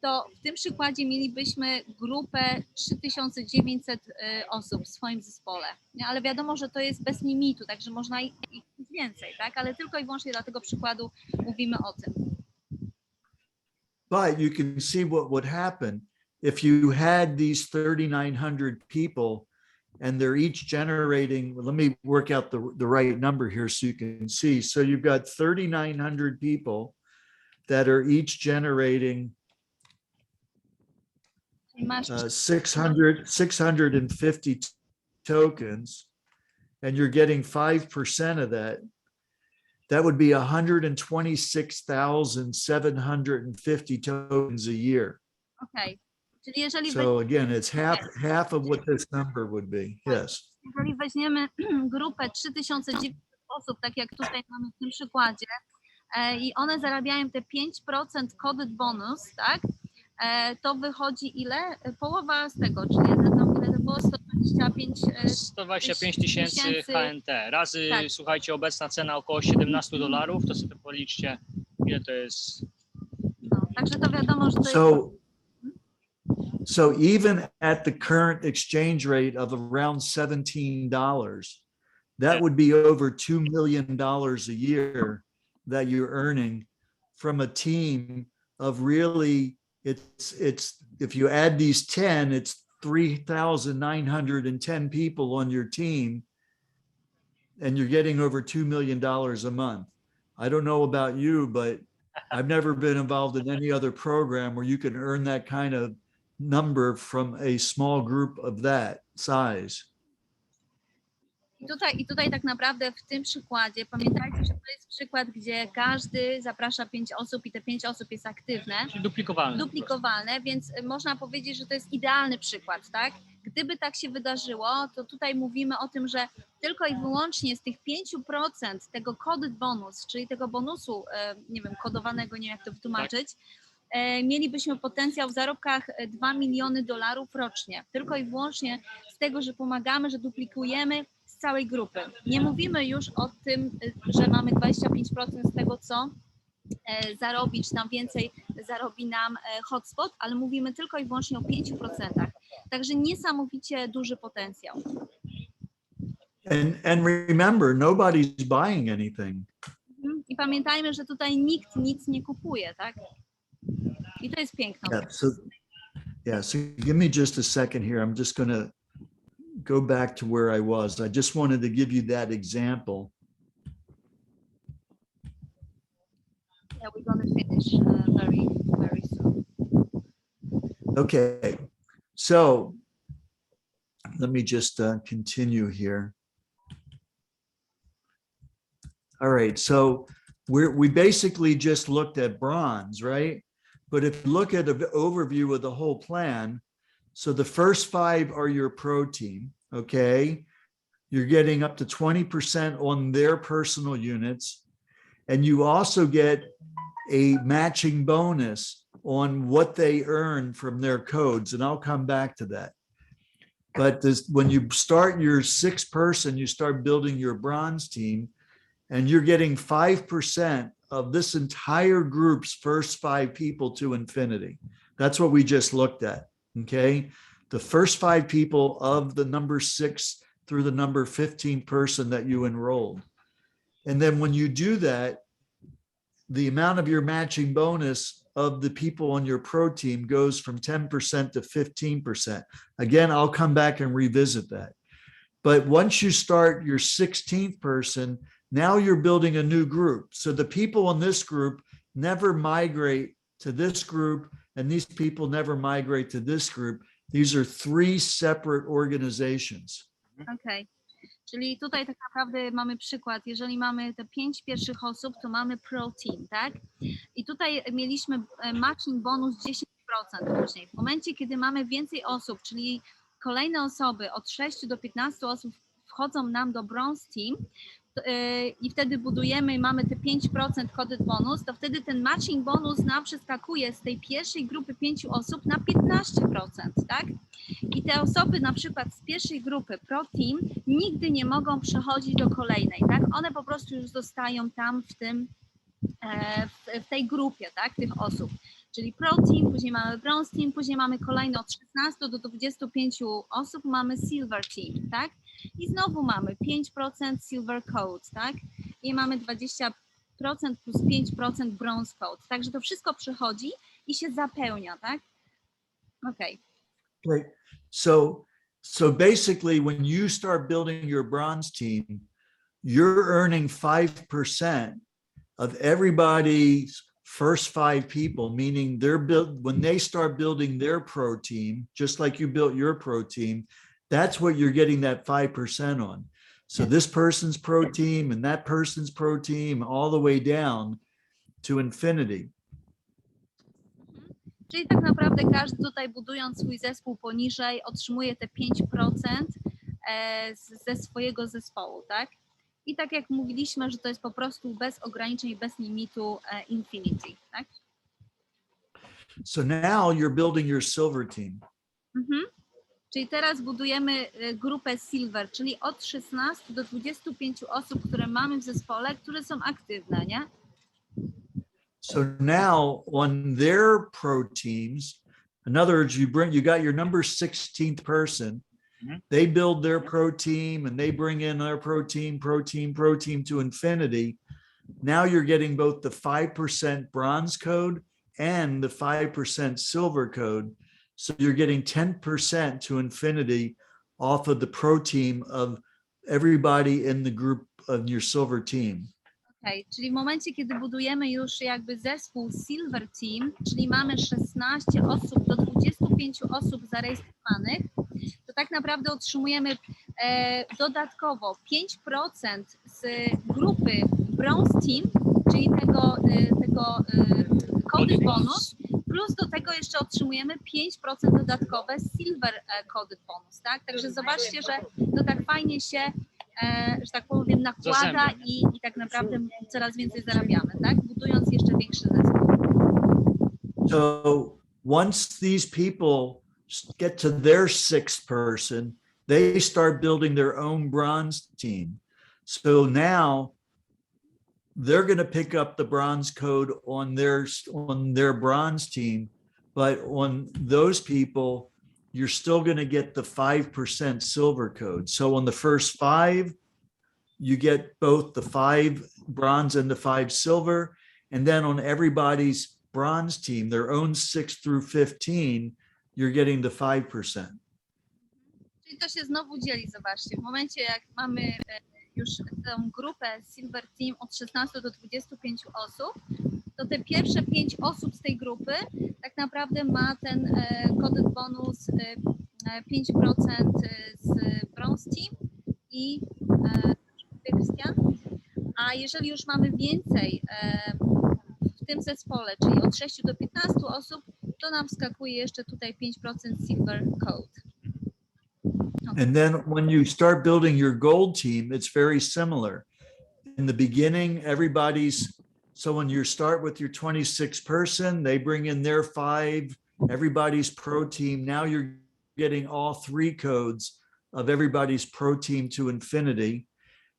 to w tym przykładzie mielibyśmy grupę 3900 osób w swoim zespole. Ale wiadomo, że to jest bez limitu, także można ich więcej, tak? Ale tylko i wyłącznie dla tego przykładu mówimy o tym. But you can see what would happen if you had these 3,900 people and they're each generating, let me work out the right number here so you can see. So you've got 3,900 people that are each generating 650 tokens, and you're getting 5% of that. That would be 126,750 tokens a year. Okay. Czyli jeżeli So again, it's half of what this number would be. Yes. Jeżeli weźmiemy grupę 3900 osób, tak jak tutaj mamy w tym przykładzie, i one zarabiają te 5% coded bonus, tak? To wychodzi ile? Połowa z tego, czyli ile to było? 125 tysięcy HNT. Razy, tak. Słuchajcie, obecna cena około $17, to sobie policzcie, ile to jest. No, także to wiadomo, że to jest... So even at the current exchange rate of around $17, that would be over $2 million a year that you're earning from a team of really, it's if you add these 10, it's 3,910 people on your team, and you're getting over $2 million a month. I don't know about you, but I've never been involved in any other program where you can earn that kind of number from a small group of that size. I tutaj tak naprawdę w tym przykładzie pamiętajcie, że to jest przykład, gdzie każdy zaprasza 5 osób i te 5 osób jest aktywne. Czyli duplikowalne, więc można powiedzieć, że to jest idealny przykład, tak? Gdyby tak się wydarzyło, to tutaj mówimy o tym, że tylko i wyłącznie z tych 5% tego coded bonus, czyli tego bonusu, nie wiem, kodowanego, nie wiem jak to wytłumaczyć, mielibyśmy potencjał w zarobkach $2 miliony rocznie. Tylko i wyłącznie z tego, że pomagamy, że duplikujemy z całej grupy. Nie mówimy już o tym, że mamy 25% z tego, co zarobi, czy tam więcej zarobi nam hotspot, ale mówimy tylko i wyłącznie o 5%. Także niesamowicie duży potencjał. And remember, nobody's buying anything. I pamiętajmy, że tutaj nikt nic nie kupuje, tak? I to jest piękne. So give me just a second here. I'm just going to go back to where I was. I just wanted to give you that example. Yeah, we're going to finish very, very soon. Okay, so let me just continue here. All right, so we basically just looked at bronze, right? But if you look at an overview of the whole plan, so the first 5 are your pro team, okay? You're getting up to 20% on their personal units. And you also get a matching bonus on what they earn from their codes. And I'll come back to that. But when you start your 6th person, you start building your bronze team, and you're getting 5% of this entire group's first 5 people to infinity. That's what we just looked at, okay? The first 5 people of the number 6 through the number 15 person that you enrolled. And then when you do that, the amount of your matching bonus of the people on your pro team goes from 10% to 15%. Again, I'll come back and revisit that. But once you start your 16th person, now you're building a new group. So the people in this group never migrate to this group, and these people never migrate to this group. These are 3 separate organizations. Okay. Czyli tutaj tak naprawdę mamy przykład, jeżeli mamy te 5 pierwszych osób, to mamy pro team, tak? I tutaj mieliśmy matching bonus 10% później. W momencie, kiedy mamy więcej osób, czyli kolejne osoby od 6 do 15 osób wchodzą nam do bronze team, i wtedy budujemy i mamy te 5% coded bonus, to wtedy ten matching bonus nam przeskakuje z tej pierwszej grupy 5 osób na 15%, tak? I te osoby na przykład z pierwszej grupy Pro Team nigdy nie mogą przechodzić do kolejnej, tak? One po prostu już zostają tam w tej grupie, tak? Tych osób. Czyli Pro Team, później mamy Bronze Team, później mamy kolejno od 16 do 25 osób, mamy Silver Team, tak? I znowu mamy 5% Silver Code, tak? I mamy 20% plus 5% Bronze Code. Także to wszystko przychodzi i się zapełnia, tak? Okay. Okay. So basically, when you start building your bronze team, you're earning 5% of everybody's first 5 people, meaning when they start building their pro team, just like you built your pro team, that's what you're getting that 5% on. So this person's pro team and that person's pro team all the way down to infinity. Czyli tak naprawdę każdy tutaj budując swój zespół poniżej otrzymuje te 5% ze swojego zespołu, tak? I tak jak mówiliśmy, że to jest po prostu bez ograniczeń, bez limitu infinity, tak? So now you're building your silver team. Czyli teraz budujemy grupę silver, czyli od 16 do 25 osób, które mamy w zespole, które są aktywne, nie? So now on their pro teams, in other words, you got your number 16th person. They build their pro team and they bring in their pro team to infinity. Now you're getting both the 5% bronze code and the 5% silver code. So you're getting 10% to infinity off of the pro team of everybody in the group of your silver team. Okay, czyli w momencie, kiedy budujemy już jakby zespół Silver Team, czyli mamy 16 osób do 25 osób zarejestrowanych, to tak naprawdę otrzymujemy dodatkowo 5% z grupy Bronze Team, czyli tego coded bonus, plus do tego jeszcze otrzymujemy 5% dodatkowe Silver coded bonus, tak? Także zobaczcie, że to tak fajnie się że tak powiem, nakłada i tak naprawdę coraz więcej zarabiamy, tak? Budując jeszcze większy zespół. So once these people get to their 6th person, they start building their own bronze team. So now they're going to pick up the bronze code on their bronze team, but on those people, you're still going to get the 5% silver code. So on the first 5, you get both the 5 bronze and the 5 silver. And then on everybody's bronze team, their own 6 through 15, you're getting the 5%. Czyli to się znowu dzieli, zobaczcie. W momencie, jak mamy już tę grupę Silver Team od 16 do 25 osób, to te pierwsze 5 osób z tej grupy tak naprawdę ma ten coded bonus 5% z Bronze Team i Christian. A jeżeli już mamy więcej w tym zespole, czyli od 6 do 15 osób, to nam wskakuje jeszcze tutaj 5% Silver Code. And then when you start building your gold team, it's very similar. In the beginning, so when you start with your 26 person, they bring in their 5, everybody's pro team. Now you're getting all 3 codes of everybody's pro team to infinity.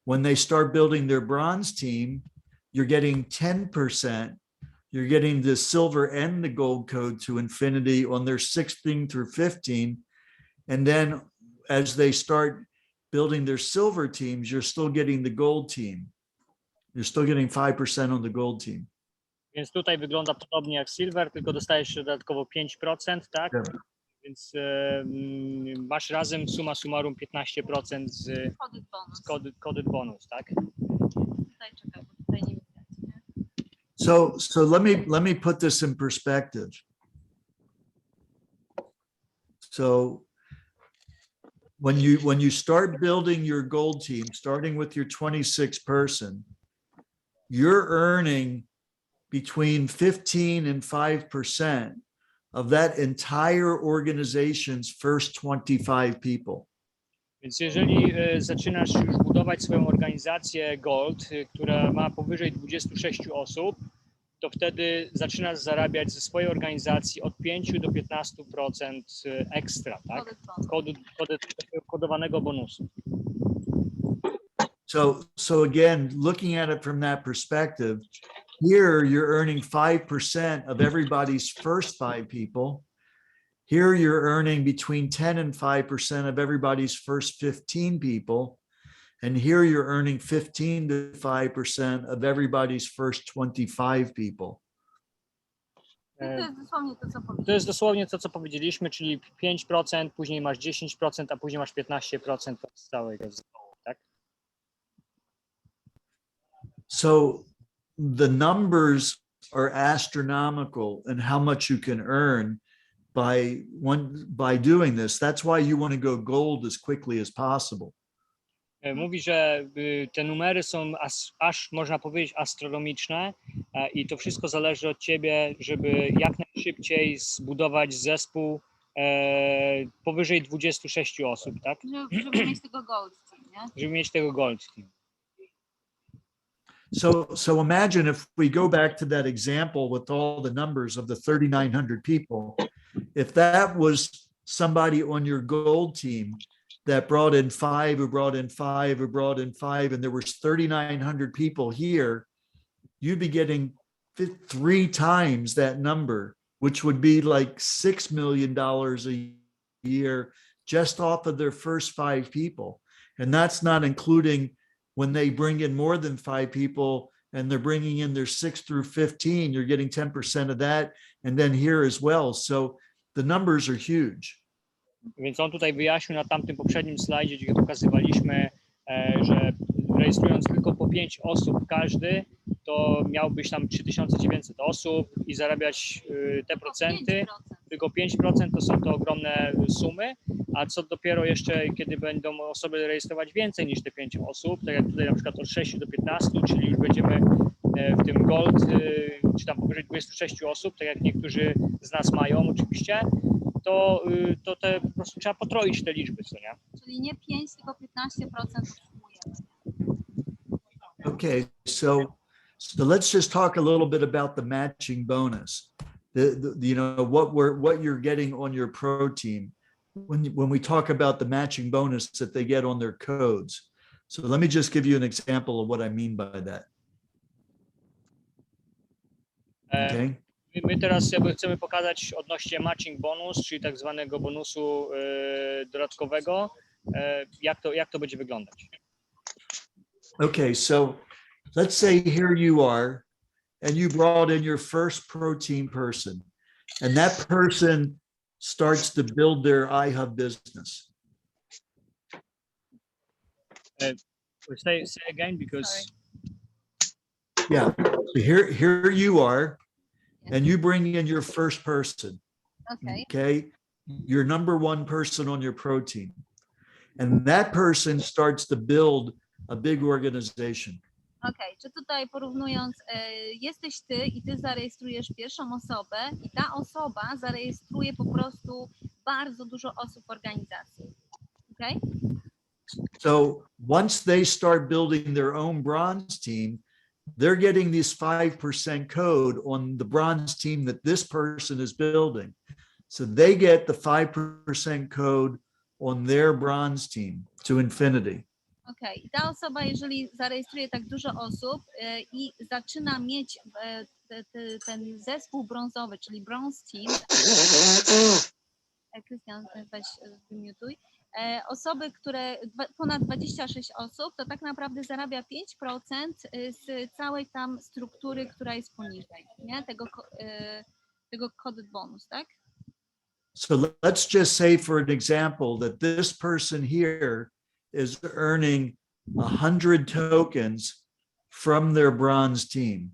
When they start building their bronze team, you're getting 10%. You're getting the silver and the gold code to infinity on their 16 through 15. And then as they start building their silver teams, you're still getting the gold team. You're still getting 5% on the gold team. Więc tutaj wygląda podobnie jak Silver, tylko dostajesz dodatkowo 5%, tak? Tak. Więc masz razem summa summarum 15% z coded bonus, tak? Tutaj czekaj, bo tutaj nie widać, nie? So let me put this in perspective. So when you start building your gold team, starting with your 26 person, you're earning between 15 and 5% of that entire organization's first 25 people. Więc jeżeli zaczynasz już budować swoją organizację Gold, która ma powyżej 26 osób, to wtedy zaczynasz zarabiać ze swojej organizacji od 5 do 15% ekstra, tak? Kodowanego bonusu. So again, looking at it from that perspective, here you're earning 5% of everybody's first 5 people. Here you're earning between 10 and 5% of everybody's first 15 people. And here you're earning 15 to 5% of everybody's first 25 people. To jest dosłownie to, co powiedzieliśmy, czyli 5%, później masz 10%, a później masz 15% z całego zespołu, tak? So the numbers are astronomical in how much you can earn by doing this. That's why you want to go gold as quickly as possible. Mówi, że te numery są aż można powiedzieć astronomiczne i to wszystko zależy od ciebie, żeby jak najszybciej zbudować zespół powyżej 26 osób, tak? Żeby mieć tego gold team, nie? Żeby mieć tego gold team. So imagine if we go back to that example with all the numbers of the 3,900 people, if that was somebody on your gold team that brought in 5, who brought in 5, who brought in 5, and there was 3,900 people here, you'd be getting 3 times that number, which would be like $6 million a year just off of their first 5 people. And that's not including when they bring in more than 5 people and they're bringing in their 6 through 15, you're getting 10% of that. And then here as well. So the numbers are huge. Więc on tutaj wyjaśnił na tamtym poprzednim slajdzie, gdzie pokazywaliśmy, że rejestrując tylko po 5 osób każdy, to miałbyś tam 3900 osób i zarabiać te procenty, tylko 5% to są to ogromne sumy, a co dopiero jeszcze, kiedy będą osoby rejestrować więcej niż te 5 osób, tak jak tutaj na przykład od 6 do 15, czyli już będziemy w tym gold, czy tam powyżej 26 osób, tak jak niektórzy z nas mają oczywiście, to te po prostu trzeba potroić te liczby, co nie? Czyli nie 5, tylko 15% otrzymujemy. Okay, so let's just talk a little bit about the matching bonus. You know what you're getting on your pro team when we talk about the matching bonus that they get on their codes. So let me just give you an example of what I mean by that. Okay. My teraz chcemy pokazać odnośnie matching bonus, czyli tak zwanego bonusu dodatkowego, jak to będzie wyglądać. Okay, so let's say here you are and you brought in your first pro team person and that person starts to build their iHub business. Say again because Sorry. Yeah, so here you are and you bring in your first person. Okay. Okay, your number 1 person on your pro team, and that person starts to build a big organization. Okej, czy tutaj porównując, jesteś ty i ty zarejestrujesz pierwszą osobę i ta osoba zarejestruje po prostu bardzo dużo osób w organizacji. Okay? So once they start building their own bronze team, they're getting this 5% code on the bronze team that this person is building. So they get the 5% code on their bronze team to infinity. Okej, ta osoba, jeżeli zarejestruje tak dużo osób i zaczyna mieć ten zespół brązowy, czyli bronze team, Krystian, weź wymiutuj, osoby, które ponad 26 osób, to tak naprawdę zarabia 5% z całej tam struktury, która jest poniżej, nie? Tego coded bonus, tak? So let's just say for an example that this person here is earning 100 tokens from their bronze team.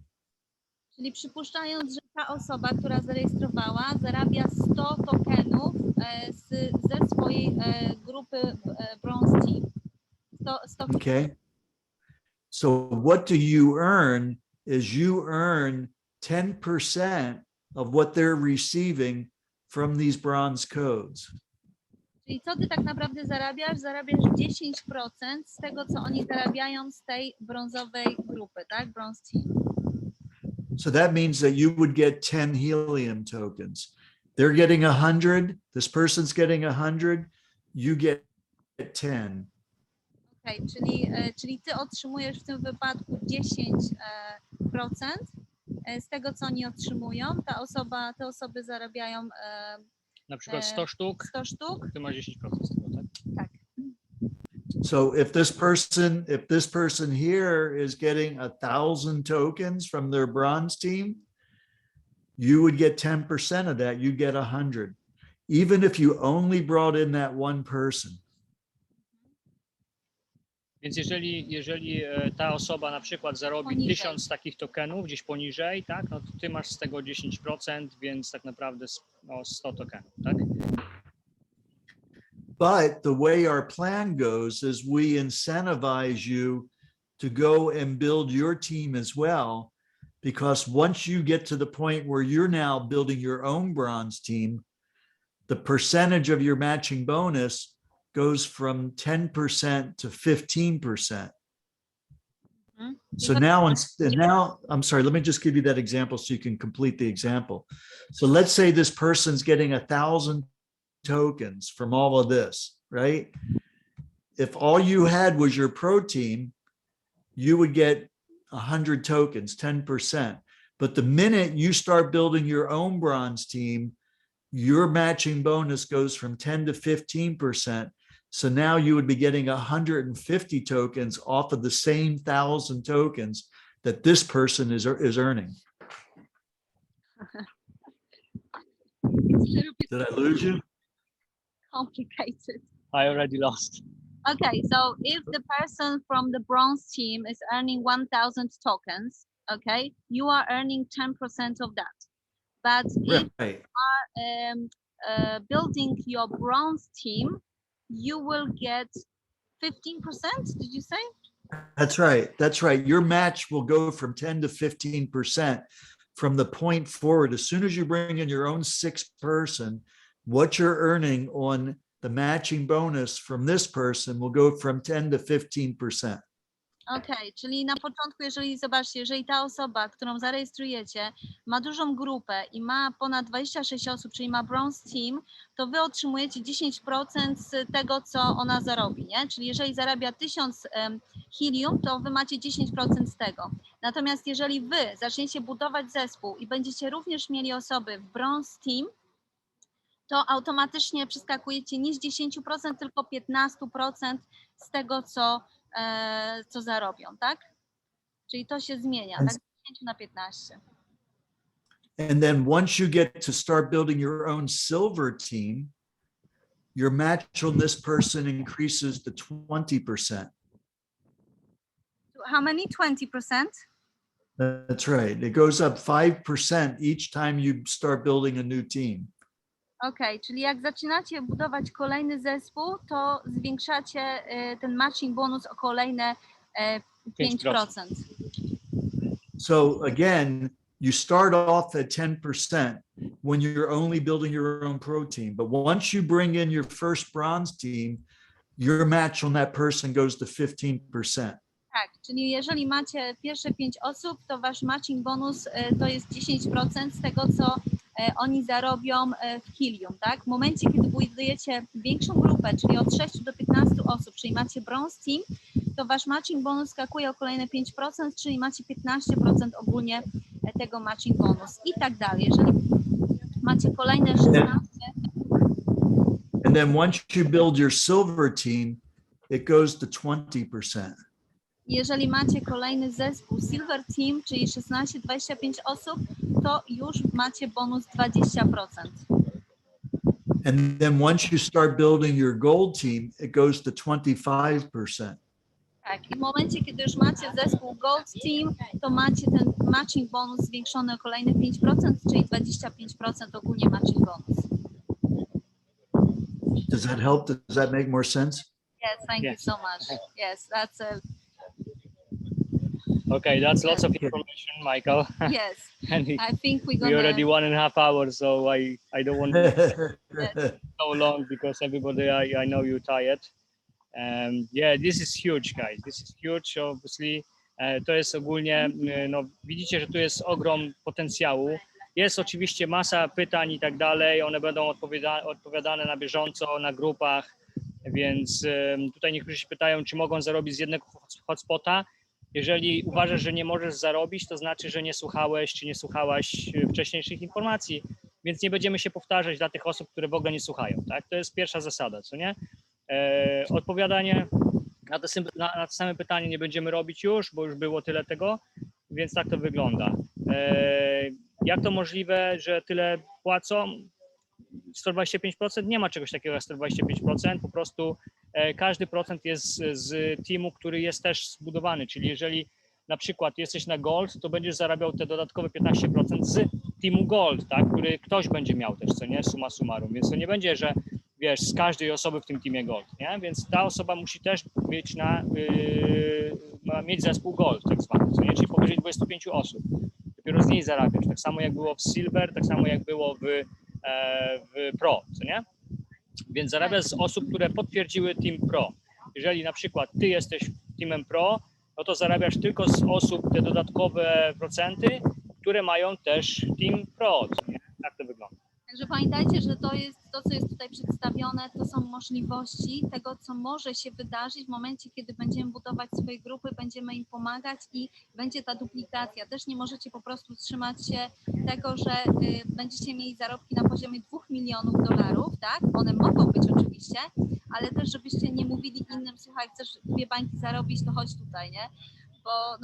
Czyli przypuszczając, że ta osoba, która zarejestrowała, zarabia 100 tokenów ze swojej grupy bronze team. 100 Okay. So what do you earn is you earn 10% of what they're receiving from these bronze codes. Czyli co ty tak naprawdę zarabiasz? Zarabiasz 10% z tego, co oni zarabiają z tej brązowej grupy, tak? Bronze team. So that means that you would get 10 helium tokens. They're getting 100. This person's getting 100. You get 10. Okej, czyli ty otrzymujesz w tym wypadku 10% z tego, co oni otrzymują. Te osoby zarabiają Na przykład 100 sztuk, 100 sztuk. ty masz 10% z tego, tak? Tak. So if this person here is getting 1,000 tokens from their bronze team, you would get 10% of that. You get 100, even if you only brought in that one person. Więc jeżeli ta osoba na przykład zarobi Poniżej. 1000 takich tokenów gdzieś poniżej, tak, no to ty masz z tego 10%, więc tak naprawdę 100 tokenów, tak? But the way our plan goes is we incentivize you to go and build your team as well, because once you get to the point where you're now building your own bronze team, the percentage of your matching bonus goes from 10% to 15%. So now, I'm sorry, let me just give you that example so you can complete the example. So let's say this person's getting 1,000 tokens from all of this, right? If all you had was your pro team, you would get 100 tokens, 10%. But the minute you start building your own bronze team, your matching bonus goes from 10 to 15%. So now you would be getting 150 tokens off of the same 1,000 tokens that this person is earning. It's a little bit Did I lose you? complicated. I already lost. Okay, so if the person from the bronze team is earning 1,000 tokens, okay, you are earning 10% of that. But if Right. building your bronze team, you will get 15%, did you say? That's right. That's right. Your match will go from 10 to 15% from the point forward. As soon as you bring in your own sixth person, what you're earning on the matching bonus from this person will go from 10 to 15%. Okej, czyli na początku, jeżeli ta osoba, którą zarejestrujecie, ma dużą grupę i ma ponad 26 osób, czyli ma bronze team, to wy otrzymujecie 10% z tego, co ona zarobi, nie? Czyli jeżeli zarabia 1000 helium, to wy macie 10% z tego. Natomiast jeżeli wy zaczniecie budować zespół i będziecie również mieli osoby w bronze team, to automatycznie przeskakujecie nie z 10%, tylko 15% z tego, co zarobią, tak? Czyli to się zmienia, tak? Z 10 na 15. And then once you get to start building your own silver team, your match on this person increases to 20%. How many? 20%? That's right. It goes up 5% each time you start building a new team. Okej, czyli jak zaczynacie budować kolejny zespół, to zwiększacie ten matching bonus o kolejne 5%. So again, you start off at 10% when you're only building your own pro team. But once you bring in your first bronze team, your match on that person goes to 15%. Tak, czyli jeżeli macie pierwsze 5 osób, to wasz matching bonus to jest 10% z tego, co oni zarobią w helium, tak? W momencie, kiedy budujecie większą grupę, czyli od 6 do 15 osób, czyli macie bronze team, to wasz matching bonus skakuje o kolejne 5%, czyli macie 15% ogólnie tego matching bonus i tak dalej. Jeżeli macie kolejne 16... And then once you build your silver team, it goes to 20%. Jeżeli macie kolejny zespół Silver Team, czyli 16-25 osób, to już macie bonus 20%. And then once you start building your gold team, it goes to 25%. Tak, i w momencie, kiedy już macie zespół Gold Team, to macie ten matching bonus zwiększony o kolejne 5%, czyli 25% ogólnie matching bonus. Does that help? Does that make more sense? Yes, thank you so much. Yes, that's a... Okay, that's lots of information, Michael. Yes, And I think we're we already gonna. 1.5 hours, so I don't want to so long because everybody I know you're tired. Yeah, this is huge, guys. This is huge, obviously. To jest ogólnie, no widzicie, że tu jest ogrom potencjału. Jest oczywiście masa pytań i tak dalej. One będą odpowiadane na bieżąco, na grupach, więc tutaj niektórzy się pytają, czy mogą zarobić z jednego hotspota. Jeżeli uważasz, że nie możesz zarobić, to znaczy, że nie słuchałeś, czy nie słuchałaś wcześniejszych informacji, więc nie będziemy się powtarzać dla tych osób, które w ogóle nie słuchają, tak? To jest pierwsza zasada, co nie? Odpowiadanie na te same pytanie nie będziemy robić już, bo już było tyle tego, więc tak to wygląda. Jak to możliwe, że tyle płacą? 125%? Nie ma czegoś takiego jak 125%, po prostu każdy procent jest z teamu, który jest też zbudowany, czyli jeżeli na przykład jesteś na Gold, to będziesz zarabiał te dodatkowe 15% z teamu Gold, tak, który ktoś będzie miał też, co nie, summa summarum, więc to nie będzie, że wiesz, z każdej osoby w tym teamie Gold, nie, więc ta osoba musi też mieć mieć zespół Gold, tak zwany, co nie, czyli powyżej 25 osób, dopiero z niej zarabiasz, tak samo jak było w Silver, tak samo jak było w Pro, co nie? Więc zarabiasz z osób, które potwierdziły Team Pro. Jeżeli na przykład ty jesteś Teamem Pro, no to zarabiasz tylko z osób te dodatkowe procenty, które mają też Team Pro, co nie? Tak to wygląda. Także pamiętajcie, że to jest to, co jest tutaj przedstawione, to są możliwości tego, co może się wydarzyć w momencie, kiedy będziemy budować swoje grupy, będziemy im pomagać i będzie ta duplikacja. Też nie możecie po prostu trzymać się tego, że będziecie mieli zarobki na poziomie $2 milionów, tak? One mogą być oczywiście, ale też żebyście nie mówili innym, słuchaj, chcesz 2 bańki zarobić, to chodź tutaj, nie?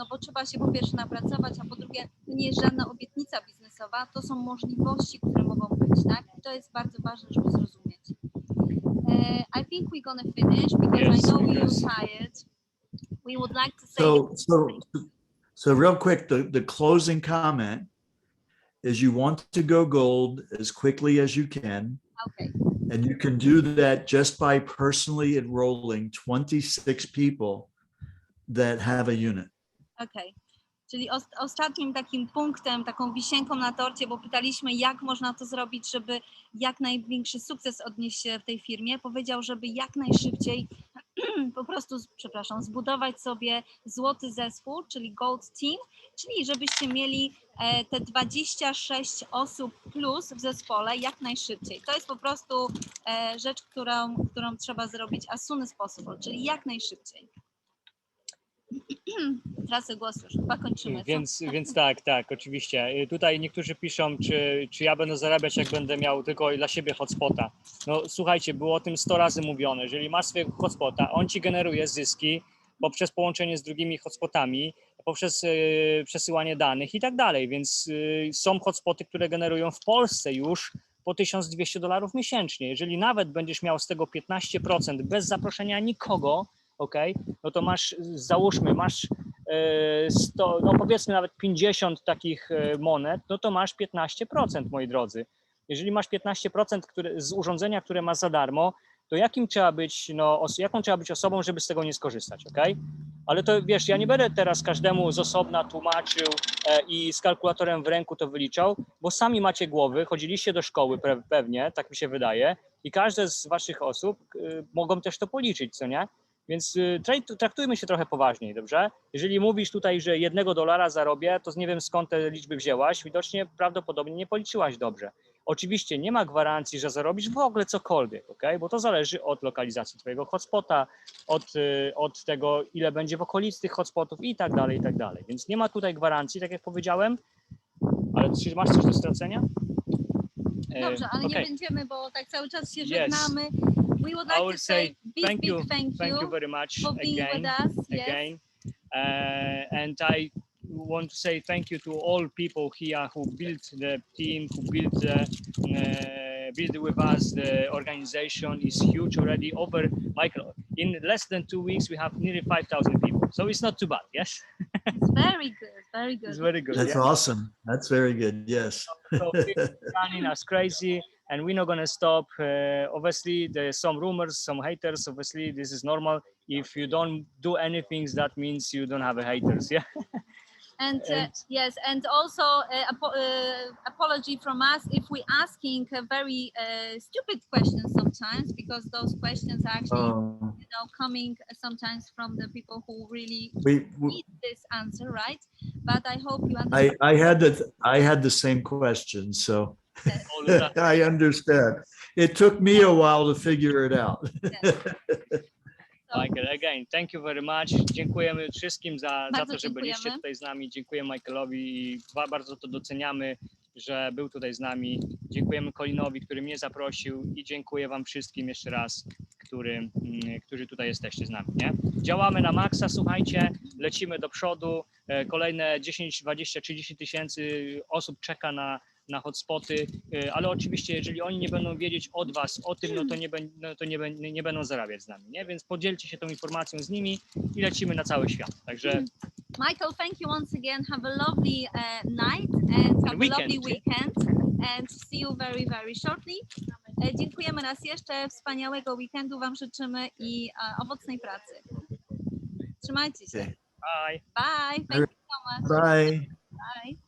Bo trzeba się po pierwsze napracować, a po drugie to nie jest żadna obietnica biznesowa, to są możliwości, które mogą być, tak? I to jest bardzo ważne, żeby zrozumieć. I think we're gonna finish because I know you're tired. We would like to say... So real quick, the closing comment is you want to go gold as quickly as you can. Okay. And you can do that just by personally enrolling 26 people that have a unit. Okej. Czyli ostatnim takim punktem, taką wisienką na torcie, bo pytaliśmy, jak można to zrobić, żeby jak największy sukces odnieść się w tej firmie, powiedział, żeby jak najszybciej po prostu, zbudować sobie złoty zespół, czyli Gold Team, czyli żebyście mieli te 26 osób plus w zespole jak najszybciej. To jest po prostu rzecz, którą trzeba zrobić as soon as possible, czyli jak najszybciej. Tracę głos już, chyba kończymy. Więc tak, oczywiście. Tutaj niektórzy piszą, czy ja będę zarabiać, jak będę miał tylko dla siebie hotspota. No słuchajcie, było o tym 100 razy mówione. Jeżeli masz swojego hotspota, on ci generuje zyski poprzez połączenie z drugimi hotspotami, poprzez przesyłanie danych i tak dalej. Więc są hotspoty, które generują w Polsce już po $1200 miesięcznie. Jeżeli nawet będziesz miał z tego 15% bez zaproszenia nikogo, okej, no to załóżmy, masz 100, no powiedzmy nawet 50 takich monet, no to masz 15%, moi drodzy. Jeżeli masz 15% z urządzenia, które masz za darmo, to jaką trzeba być osobą, żeby z tego nie skorzystać, okej? Ale to wiesz, ja nie będę teraz każdemu z osobna tłumaczył i z kalkulatorem w ręku to wyliczał, bo sami macie głowy, chodziliście do szkoły pewnie, tak mi się wydaje, i każde z waszych osób mogą też to policzyć, co nie? Więc traktujmy się trochę poważniej, dobrze? Jeżeli mówisz tutaj, że $1 zarobię, to nie wiem skąd te liczby wzięłaś, widocznie prawdopodobnie nie policzyłaś dobrze. Oczywiście nie ma gwarancji, że zarobisz w ogóle cokolwiek, okay? Bo to zależy od lokalizacji twojego hotspota, od tego, ile będzie w okolicy tych hotspotów i tak dalej, i tak dalej. Więc nie ma tutaj gwarancji, tak jak powiedziałem, ale czy masz coś do stracenia? Dobrze, ale nie będziemy, bo tak cały czas się żegnamy. We would like to say thank you very much for being with us. Again. And I want to say thank you to all people here who built the team, who built with us. The organization is huge already. Michael, in less than 2 weeks, we have nearly 5,000 people. So it's not too bad, yes? It's very good, very good. It's very good. That's awesome. That's very good, yes. So people running us crazy. And we're not going to stop. Obviously, there's some rumors, some haters. Obviously, this is normal. If you don't do anything, that means you don't have a haters. Yeah. And And- yes, and also apology from us if we asking very stupid questions sometimes, because those questions are actually coming sometimes from the people who really need this answer, right? But I hope you understand. I had the same question, so All of that. I understand. It took me a while to figure it out. Michael, again, thank you very much. Dziękujemy wszystkim za Bardzo to, że byliście dziękujemy. tutaj z nami. Dziękuję Michaelowi i bardzo to doceniamy, że był tutaj z nami. Dziękujemy Colinowi, który mnie zaprosił i dziękuję wam wszystkim jeszcze raz, którzy tutaj jesteście z nami. Nie? Działamy na maksa, słuchajcie, lecimy do przodu. Kolejne 10, 20, 30 tysięcy osób czeka na hotspoty, ale oczywiście jeżeli oni nie będą wiedzieć od was o tym, no to nie będą zarabiać z nami, nie? Więc podzielcie się tą informacją z nimi i lecimy na cały świat. Także Michael, thank you once again. Have a lovely night and have a lovely weekend and see you very, very shortly. Dziękujemy raz jeszcze, wspaniałego weekendu wam życzymy i owocnej pracy. Trzymajcie się. bye! Bye. Thank you so much. Bye. Bye.